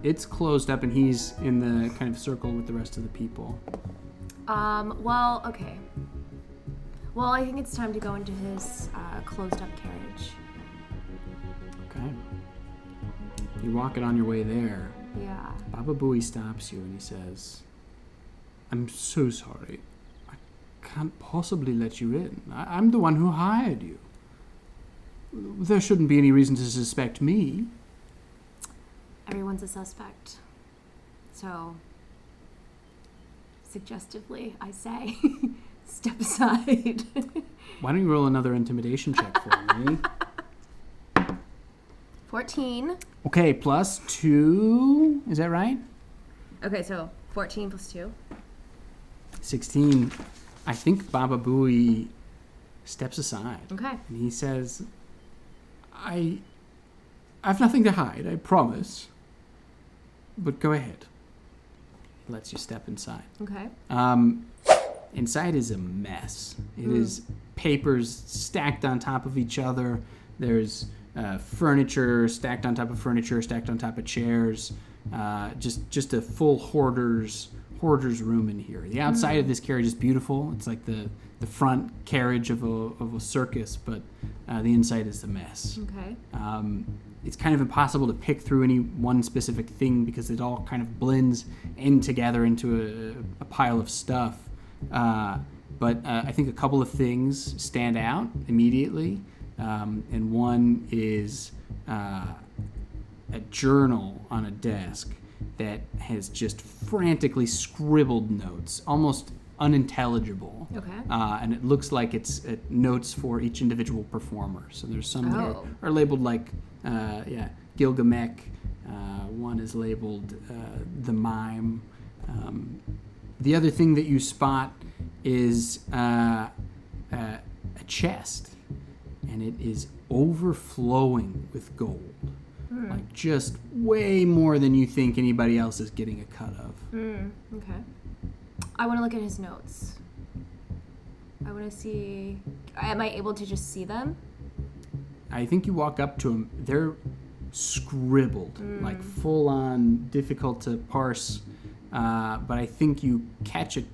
Speaker 1: it's closed up, and he's in the kind of circle with the rest of the people.
Speaker 2: Well. Okay. Well, I think it's time to go into his closed-up carriage.
Speaker 1: Okay. You're walking on your way there.
Speaker 2: Yeah.
Speaker 1: Baba Booey stops you and he says, "I'm so sorry. I can't possibly let you in. I'm the one who hired you. There shouldn't be any reason to suspect me."
Speaker 2: Everyone's a suspect. So, suggestively, I say, step aside.
Speaker 1: Why don't you roll another intimidation check for me?
Speaker 2: 14.
Speaker 1: Okay, plus 2. Is that right?
Speaker 2: Okay, so 14 plus 2.
Speaker 1: 16. I think Baba Booey steps aside.
Speaker 2: Okay.
Speaker 1: And he says, I've nothing to hide, I promise. But go ahead. He lets you step inside.
Speaker 2: Okay.
Speaker 1: Inside is a mess. It is papers stacked on top of each other. There's furniture stacked on top of furniture, stacked on top of chairs. Just a full hoarder's room in here. The outside of this carriage is beautiful. It's like the front carriage of a circus, but the inside is a mess.
Speaker 2: Okay.
Speaker 1: It's kind of impossible to pick through any one specific thing because it all kind of blends in together into a pile of stuff. But I think a couple of things stand out immediately. And one is a journal on a desk that has just frantically scribbled notes, almost unintelligible.
Speaker 2: Okay.
Speaker 1: And it looks like it's notes for each individual performer. So there's some that are labeled like, Gilgamesh. One is labeled the mime. The other thing that you spot is a chest. And it is overflowing with gold. Like just way more than you think anybody else is getting a cut of.
Speaker 2: Okay. I want to look at his notes. I want to see... Am I able to just see them?
Speaker 1: I think you walk up to them. They're scribbled, like full on, difficult to parse. But I think you catch a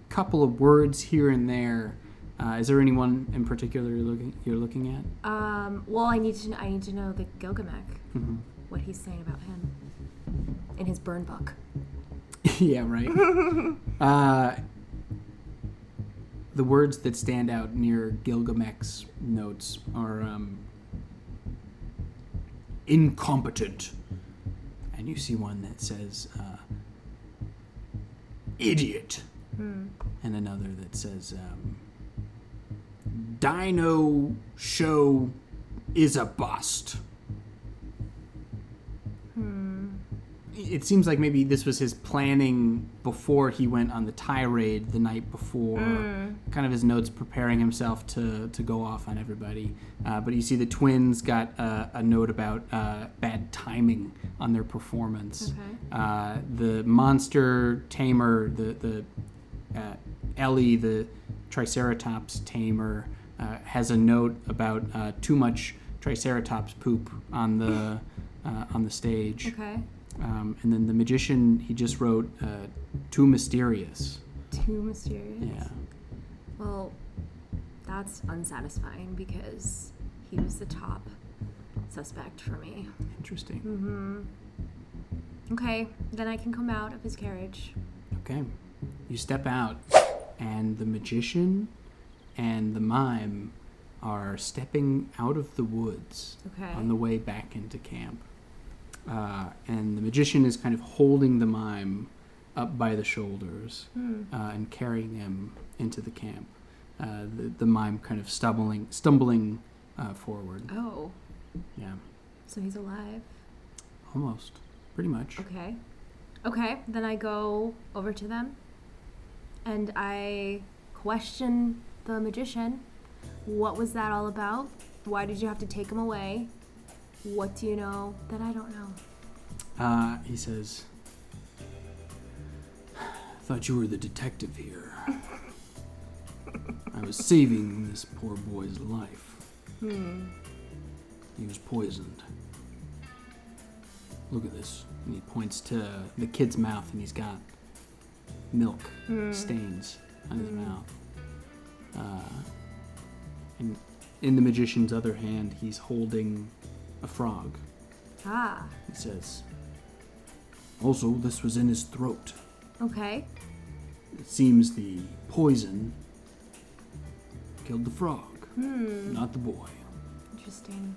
Speaker 1: couple of words here and there. Is there anyone in particular you're looking at?
Speaker 2: Well, I need to know the Gilgamesh. What he's saying about him in his burn book.
Speaker 1: Yeah, right. The words that stand out near Gilgamesh's notes are incompetent, and you see one that says idiot, and another that says Dino show is a bust. It seems like maybe this was his planning before he went on the tirade the night before. Kind of his notes preparing himself to go off on everybody. But you see the twins got a note about bad timing on their performance.
Speaker 2: Okay.
Speaker 1: The monster tamer, the Ellie, the Triceratops tamer, has a note about too much Triceratops poop on the stage.
Speaker 2: Okay.
Speaker 1: And then the magician, he just wrote too mysterious.
Speaker 2: Too mysterious?
Speaker 1: Yeah.
Speaker 2: Well, that's unsatisfying because he was the top suspect for me.
Speaker 1: Interesting.
Speaker 2: Okay, then I can come out of his carriage.
Speaker 1: Okay. You step out, and the magician and the mime are stepping out of the woods on the way back into camp. And the magician is kind of holding the mime up by the shoulders and carrying him into the camp. The mime kind of stumbling forward.
Speaker 2: Oh.
Speaker 1: Yeah.
Speaker 2: So he's alive?
Speaker 1: Almost. Pretty much.
Speaker 2: Okay. Okay, then I go over to them and I question the magician. What was that all about? Why did you have to take him away? What do you know that I don't know?
Speaker 1: He says, "Thought you were the detective here. I was saving this poor boy's life. He was poisoned. Look at this." And he points to the kid's mouth, and he's got milk stains on his mouth. And in the magician's other hand, he's holding a frog.
Speaker 2: Ah.
Speaker 1: He says, "Also, this was in his throat.
Speaker 2: Okay.
Speaker 1: It seems the poison killed the frog, not the boy.
Speaker 2: Interesting.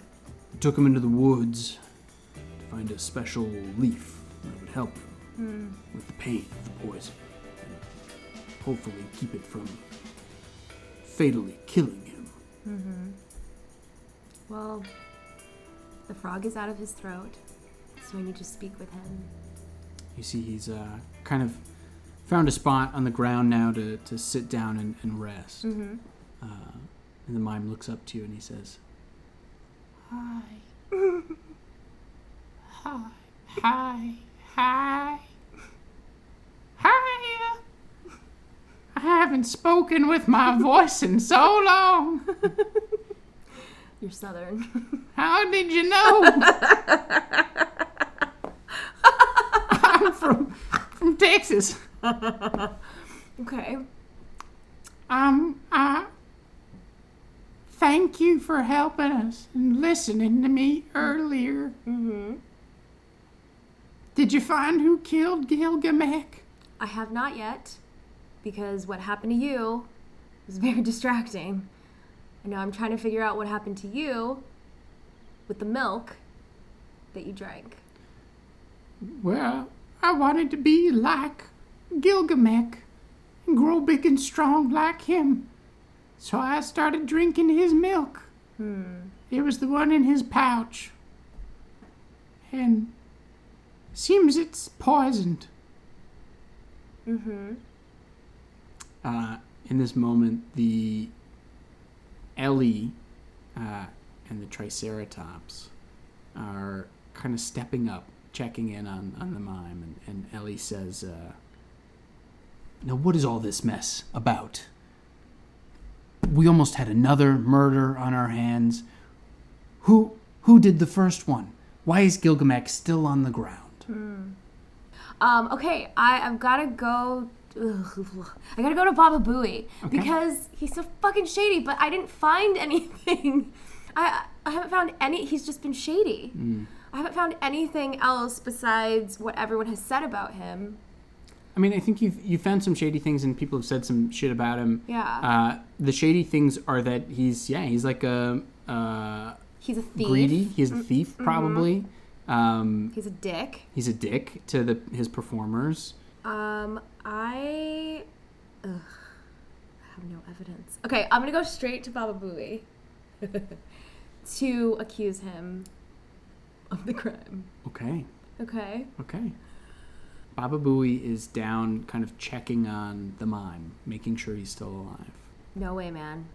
Speaker 1: I took him into the woods to find a special leaf that would help him. with the pain of the poison, and hopefully keep it from fatally killing him.
Speaker 2: Well, the frog is out of his throat, so I need to speak with him.
Speaker 1: You see he's kind of found a spot on the ground now to sit down and rest. And the mime looks up to you and he says,
Speaker 7: Hi. Hi. Hi. I haven't spoken with my voice in so long.
Speaker 2: You're Southern.
Speaker 7: How did you know? I'm from Texas.
Speaker 2: Okay.
Speaker 7: Thank you for helping us and listening to me earlier. Did you find who killed Gilgamesh?
Speaker 2: I have not yet, because what happened to you was very distracting. And now I'm trying to figure out what happened to you with the milk that you drank.
Speaker 7: Well, I wanted to be like Gilgamesh and grow big and strong like him. So I started drinking his milk. It was the one in his pouch. And seems it's poisoned.
Speaker 1: In this moment, the Ellie and the Triceratops are kind of stepping up, checking in on the mime, and Ellie says, now what is all this mess about? We almost had another murder on our hands. Who did the first one? Why is Gilgamesh still on the ground?
Speaker 2: Okay, I've gotta go. I gotta go to Baba Booey because he's so fucking shady. But I didn't find anything. I haven't found any. He's just been shady. I haven't found anything else besides what everyone has said about him.
Speaker 1: I mean, I think you found some shady things, and people have said some shit about him.
Speaker 2: Yeah.
Speaker 1: The shady things are that he's like a
Speaker 2: He's a thief.
Speaker 1: greedy. He's a thief, probably.
Speaker 2: He's a dick.
Speaker 1: He's a dick to his performers.
Speaker 2: I have no evidence. Okay, I'm gonna go straight to Baba Booey to accuse him of the crime.
Speaker 1: Okay.
Speaker 2: Okay.
Speaker 1: Baba Booey is down, kind of checking on the mime, making sure he's still alive.
Speaker 2: No way, man.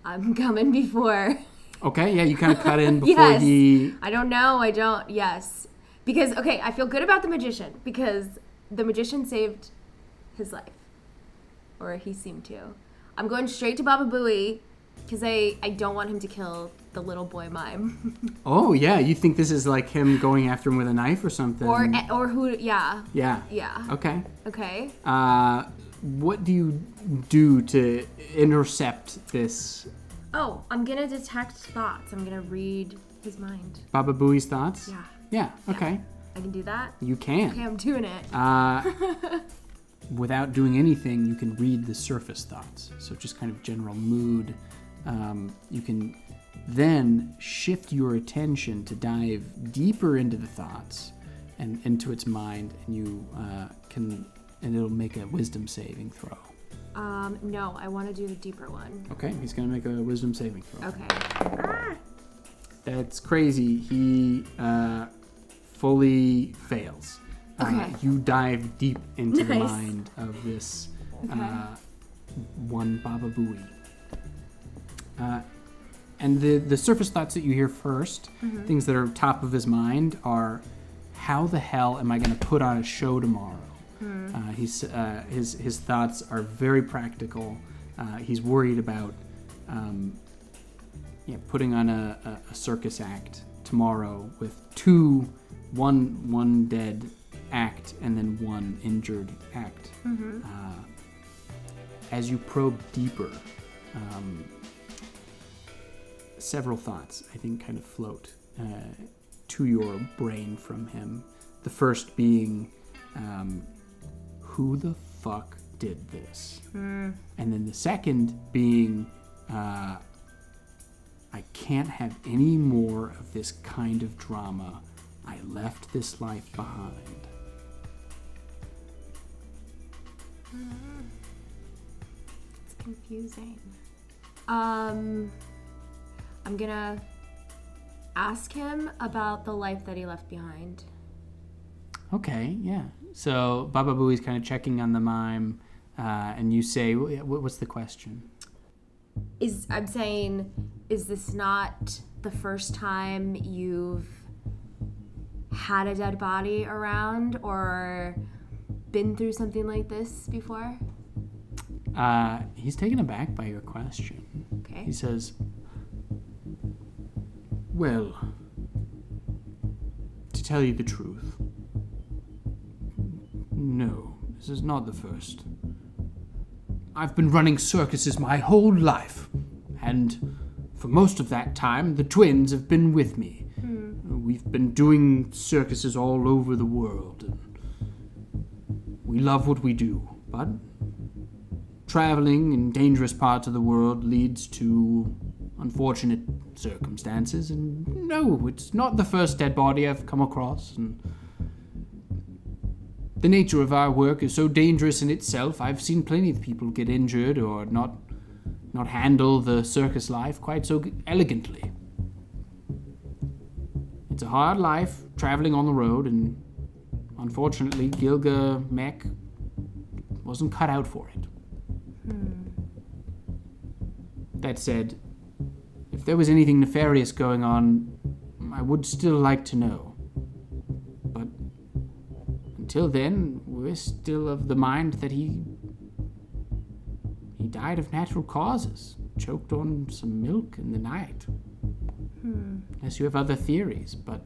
Speaker 2: I'm coming before.
Speaker 1: Okay, yeah, you kind of cut in before
Speaker 2: Yes.
Speaker 1: he...
Speaker 2: I don't know. I don't. Yes. Because, okay, I feel good about the magician because the magician saved his life. Or he seemed to. I'm going straight to Baba Booey because I don't want him to kill the little boy mime.
Speaker 1: Oh, yeah, you think this is like him going after him with a knife or something?
Speaker 2: or who, yeah.
Speaker 1: Yeah.
Speaker 2: Yeah.
Speaker 1: Okay.
Speaker 2: Okay.
Speaker 1: What do you do to intercept this
Speaker 2: Oh, I'm going to detect thoughts. I'm going to read his mind.
Speaker 1: Baba Booey's thoughts?
Speaker 2: Yeah.
Speaker 1: Yeah, okay.
Speaker 2: I can do that?
Speaker 1: You can.
Speaker 2: Okay, I'm doing it.
Speaker 1: Without doing anything, you can read the surface thoughts. So just kind of general mood. You can then shift your attention to dive deeper into the thoughts and into its mind, and you and it'll make a wisdom saving throw.
Speaker 2: No, I want to do the deeper one.
Speaker 1: Okay, he's gonna make a wisdom saving throw.
Speaker 2: Okay.
Speaker 1: That's crazy. He fully fails.
Speaker 2: Okay.
Speaker 1: You dive deep into the
Speaker 2: Nice.
Speaker 1: mind of this one Baba Booey. And the surface thoughts that you hear first, things that are top of his mind, are how the hell am I going to put on a show tomorrow? His thoughts are very practical. He's worried about putting on a circus act tomorrow with one dead act and then one injured act. As you probe deeper, several thoughts, I think, kind of float to your brain from him. The first being, who the fuck did this? And then the second being, I can't have any more of this kind of drama. I left this life behind.
Speaker 2: It's confusing. I'm gonna ask him about the life that he left behind.
Speaker 1: Okay, yeah. So Baba Booey's kind of checking on the mime, and you say, what's the question?
Speaker 2: I'm saying, is this not the first time you've had a dead body around or been through something like this before?
Speaker 1: He's taken aback by your question.
Speaker 2: Okay.
Speaker 1: He says, well, to tell you the truth, no, this is not the first. I've been running circuses my whole life, and for most of that time, the twins have been with me. We've been doing circuses all over the world, and we love what we do, but traveling in dangerous parts of the world leads to unfortunate circumstances, and no, it's not the first dead body I've come across, and the nature of our work is so dangerous in itself. I've seen plenty of people get injured or not handle the circus life quite so elegantly. It's a hard life, traveling on the road, and unfortunately, Gilgamesh wasn't cut out for it. That said, if there was anything nefarious going on, I would still like to know. But until then, we're still of the mind that he died of natural causes, choked on some milk in the night. Unless you have other theories, but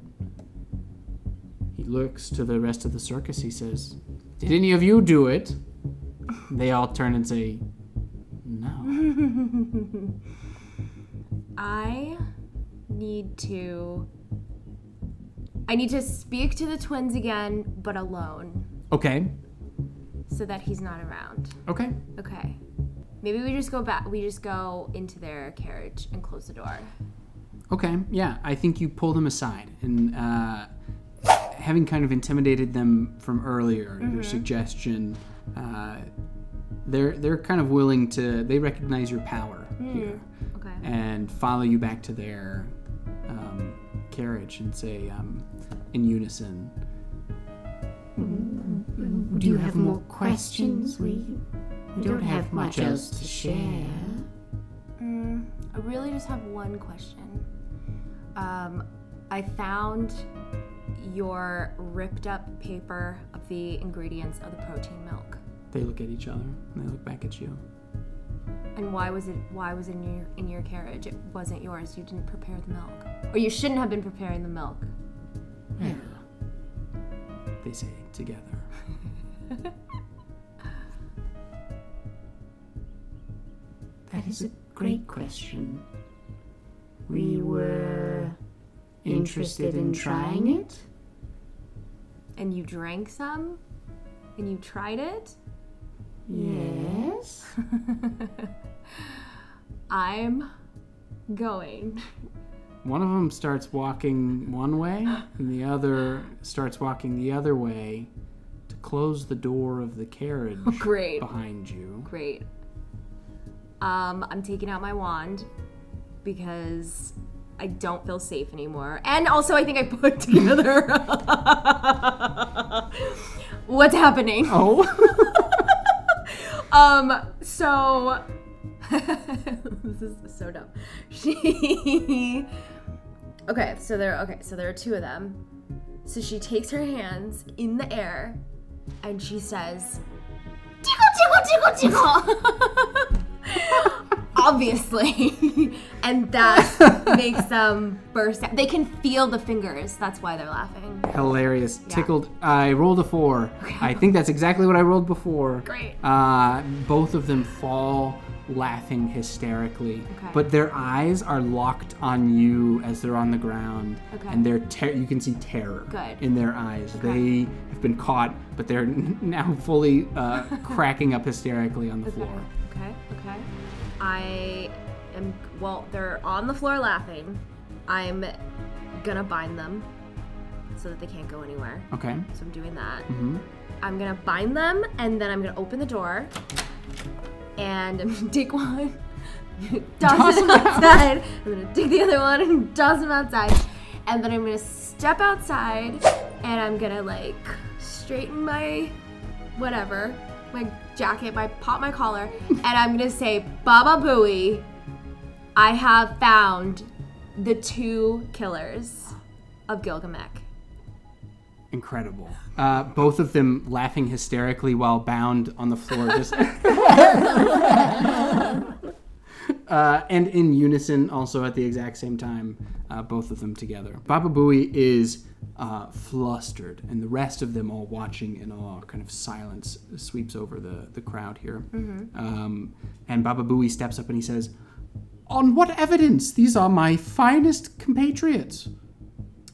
Speaker 1: he looks to the rest of the circus. He says, "Did any of you do it?" They all turn and say, "No."
Speaker 2: I need to speak to the twins again, but alone,
Speaker 1: Okay.
Speaker 2: so that he's not around.
Speaker 1: Okay.
Speaker 2: Okay. Maybe we just go back. We just go into their carriage and close the door.
Speaker 1: Okay, yeah, I think you pull them aside, and having kind of intimidated them from earlier, your suggestion, they're kind of willing to. They recognize your power here,
Speaker 2: Okay.
Speaker 1: and follow you back to their carriage and say, in unison,
Speaker 7: Do you have more questions? We don't have much else to share.
Speaker 2: I really just have one question. I found your ripped up paper of the ingredients of the protein milk.
Speaker 1: They look at each other, and they look back at you.
Speaker 2: And why was it in your carriage? It wasn't yours. You didn't prepare the milk. Or you shouldn't have been preparing the milk.
Speaker 1: Well, they say together.
Speaker 7: That is a great question. We were interested in trying it.
Speaker 2: And you drank some? And you tried it?
Speaker 7: Yes.
Speaker 2: I'm going.
Speaker 1: One of them starts walking one way, and the other starts walking the other way to close the door of the carriage
Speaker 2: Great.
Speaker 1: behind you.
Speaker 2: Great. I'm taking out my wand because I don't feel safe anymore. And also I think I put together what's happening.
Speaker 1: Oh.
Speaker 2: So this is so dumb. Okay, so there are two of them. So she takes her hands in the air and she says, "Tickle, tickle, tickle, tickle." Obviously. And that makes them burst out. They can feel the fingers. That's why they're laughing.
Speaker 1: Hilarious.
Speaker 2: Yeah.
Speaker 1: Tickled. I rolled a 4. I think that's exactly what I rolled before.
Speaker 2: Great.
Speaker 1: Both of them fall laughing hysterically.
Speaker 2: Okay.
Speaker 1: But their eyes are locked on you as they're on the ground.
Speaker 2: Okay.
Speaker 1: And you can see terror
Speaker 2: Good.
Speaker 1: in their eyes.
Speaker 2: Okay.
Speaker 1: They have been caught, but they're now fully cracking up hysterically on the floor.
Speaker 2: Okay. They're on the floor laughing. I'm gonna bind them so that they can't go anywhere.
Speaker 1: Okay.
Speaker 2: So I'm doing that.
Speaker 1: Mm-hmm.
Speaker 2: I'm gonna bind them, and then I'm gonna open the door, and I'm gonna take one, toss him outside. I'm gonna take the other one and toss him outside, and then I'm gonna step outside, and I'm gonna like straighten my whatever, my jacket, pop my collar, and I'm gonna say, Baba Booey, I have found the 2 killers of Gilgamesh.
Speaker 1: Incredible. Both of them laughing hysterically while bound on the floor. Just and in unison also at the exact same time, both of them together. Baba Booey is flustered, and the rest of them all watching in awe. Kind of silence sweeps over the crowd here. Mm-hmm. And Baba Booey steps up and he says, "On what evidence? These are my finest compatriots."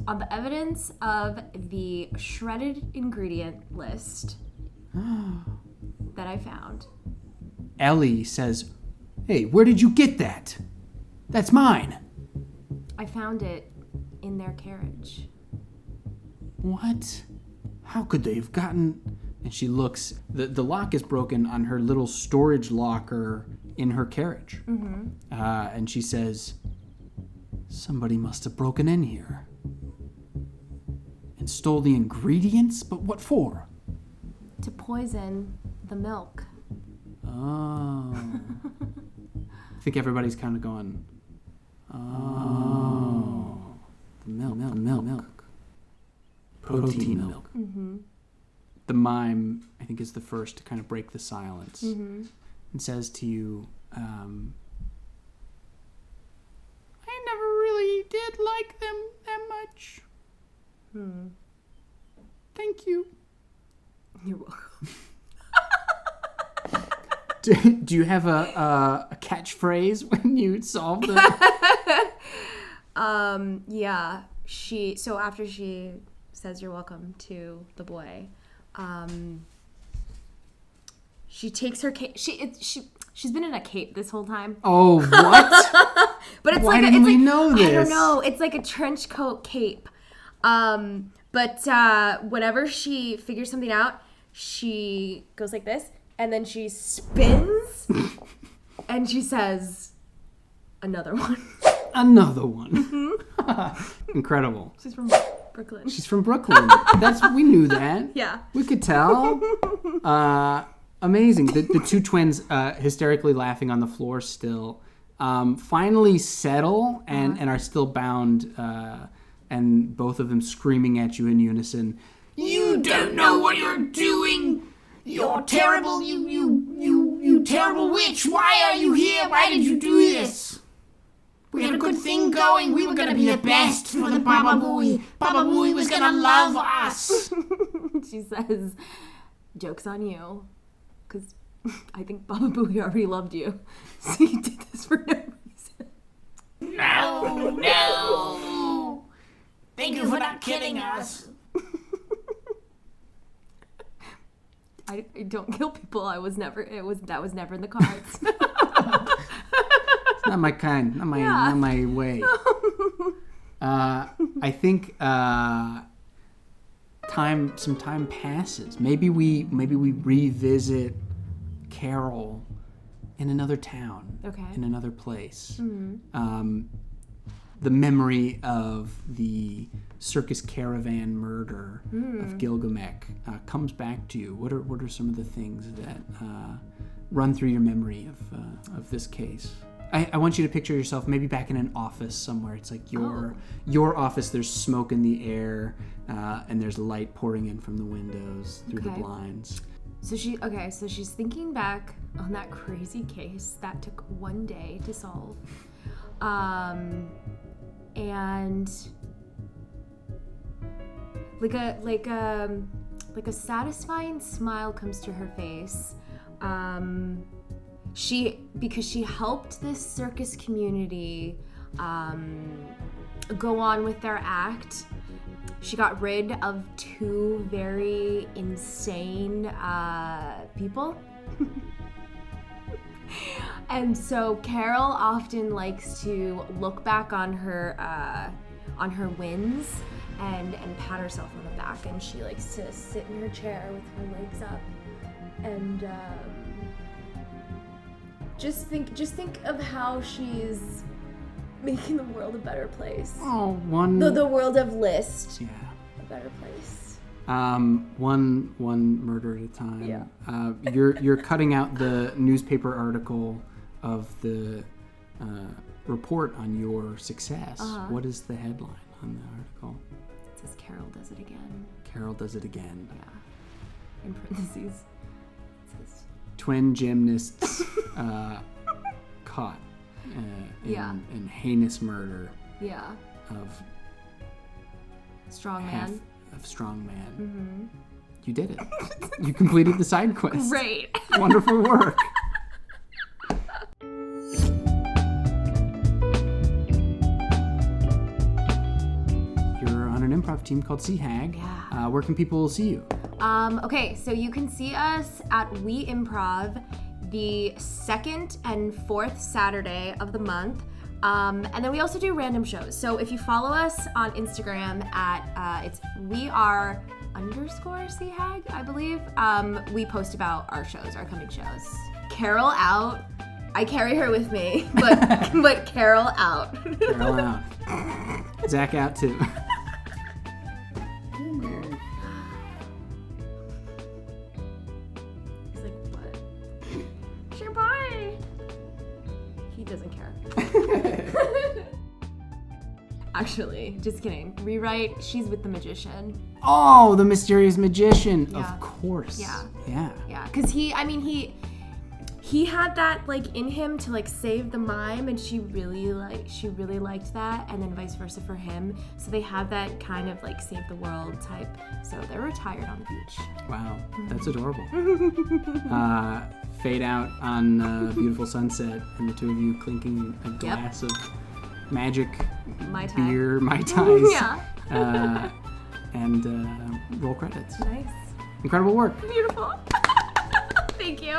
Speaker 2: On the evidence of the shredded ingredient list that I found.
Speaker 1: Ellie says, "Hey, where did you get that? That's mine."
Speaker 2: I found it in their carriage.
Speaker 1: What? How could they have gotten... And she looks... The lock is broken on her little storage locker in her carriage. Mm-hmm. And she says, "Somebody must have broken in here. And stole the ingredients? But what for?"
Speaker 2: To poison the milk.
Speaker 1: Oh. I think everybody's kind of going, oh. The milk. Protein milk.
Speaker 2: Mm-hmm.
Speaker 1: The mime, I think, is the first to kind of break the silence and says to you, I never really did like them that much. Thank you.
Speaker 2: You're welcome.
Speaker 1: Do you have a catchphrase when you solve the...
Speaker 2: Yeah. So after she says you're welcome to the boy, she takes her cape. She's been in a cape this whole time.
Speaker 1: Oh, what?
Speaker 2: But it's
Speaker 1: Why
Speaker 2: like
Speaker 1: didn't we know this?
Speaker 2: I don't know. It's like a trench coat cape. But whenever she figures something out, she goes like this, and then she spins, and she says, "Another one."
Speaker 1: Another one. Incredible.
Speaker 2: She's from Brooklyn.
Speaker 1: She's from Brooklyn. We knew that.
Speaker 2: Yeah.
Speaker 1: We could tell. Amazing. The two twins hysterically laughing on the floor still finally settle and are still bound, and both of them screaming at you in unison.
Speaker 7: You don't know what you're doing. You're terrible. You terrible witch. Why are you here? Why did you do this? We had a good thing going. We were going to be the best for the Baba Booey. Baba Booey was going to love us.
Speaker 2: She says, "Joke's on you. Because I think Baba Booey already loved you. So you did this for no reason."
Speaker 7: No. Thank you for not killing us.
Speaker 2: I don't kill people. That was never in the cards.
Speaker 1: It's not my kind. Not my way. I think some time passes. Maybe we revisit Carol in another town.
Speaker 2: Okay.
Speaker 1: In another place.
Speaker 2: Mm-hmm.
Speaker 1: The memory of the circus caravan murder of Gilgamesh comes back to you. What are some of the things that run through your memory of this case? I want you to picture yourself maybe back in an office somewhere. It's like your office. There's smoke in the air, and there's light pouring in from the windows through the blinds.
Speaker 2: So she's thinking back on that crazy case that took one day to solve. And like a satisfying smile comes to her face. Because she helped this circus community go on with their act. She got rid of 2 very insane people. And so Carol often likes to look back on her on her wins and pat herself on the back, and she likes to sit in her chair with her legs up and just think of how she's making the world a better place.
Speaker 1: Oh, one.
Speaker 2: The world of List.
Speaker 1: Yeah.
Speaker 2: A better place.
Speaker 1: One murder at a time.
Speaker 2: Yeah.
Speaker 1: You're cutting out the newspaper article of the report on your success. What is the headline on the article?
Speaker 2: It says Carol does it again.
Speaker 1: Carol does it again.
Speaker 2: Yeah. In parentheses, it says
Speaker 1: twin gymnasts caught in heinous murder
Speaker 2: yeah.
Speaker 1: of
Speaker 2: Strongman.
Speaker 1: Strongman.
Speaker 2: Mm-hmm.
Speaker 1: You did it. You completed the side quest.
Speaker 2: Great.
Speaker 1: Wonderful work. You're on an improv team called Sea Hag.
Speaker 2: Yeah.
Speaker 1: Where can people see you?
Speaker 2: Okay, so you can see us at We Improv the 2nd and 4th Saturday of the month. And then we also do random shows. So if you follow us on Instagram at it's _Sea Hag, I believe. We post about our shows, our coming shows. Carol out. I carry her with me, but Carol out.
Speaker 1: Carol out. Zach out too.
Speaker 2: He's like, what? Sure, bye. He doesn't care. Actually, just kidding. Rewrite, she's with the magician.
Speaker 1: Oh, the mysterious magician.
Speaker 2: Yeah.
Speaker 1: Of course.
Speaker 2: Yeah.
Speaker 1: Yeah.
Speaker 2: Yeah, because he had that like in him to like save the mime, and she really liked that, and then vice versa for him. So they have that kind of like save the world type. So they're retired on the beach.
Speaker 1: Wow, that's adorable. Fade out on a beautiful sunset, and the two of you clinking a glass of magic
Speaker 2: Mai Tai.
Speaker 1: beer, Mai Tais.
Speaker 2: Yeah.
Speaker 1: And roll credits.
Speaker 2: Nice.
Speaker 1: Incredible work.
Speaker 2: Beautiful. Thank you.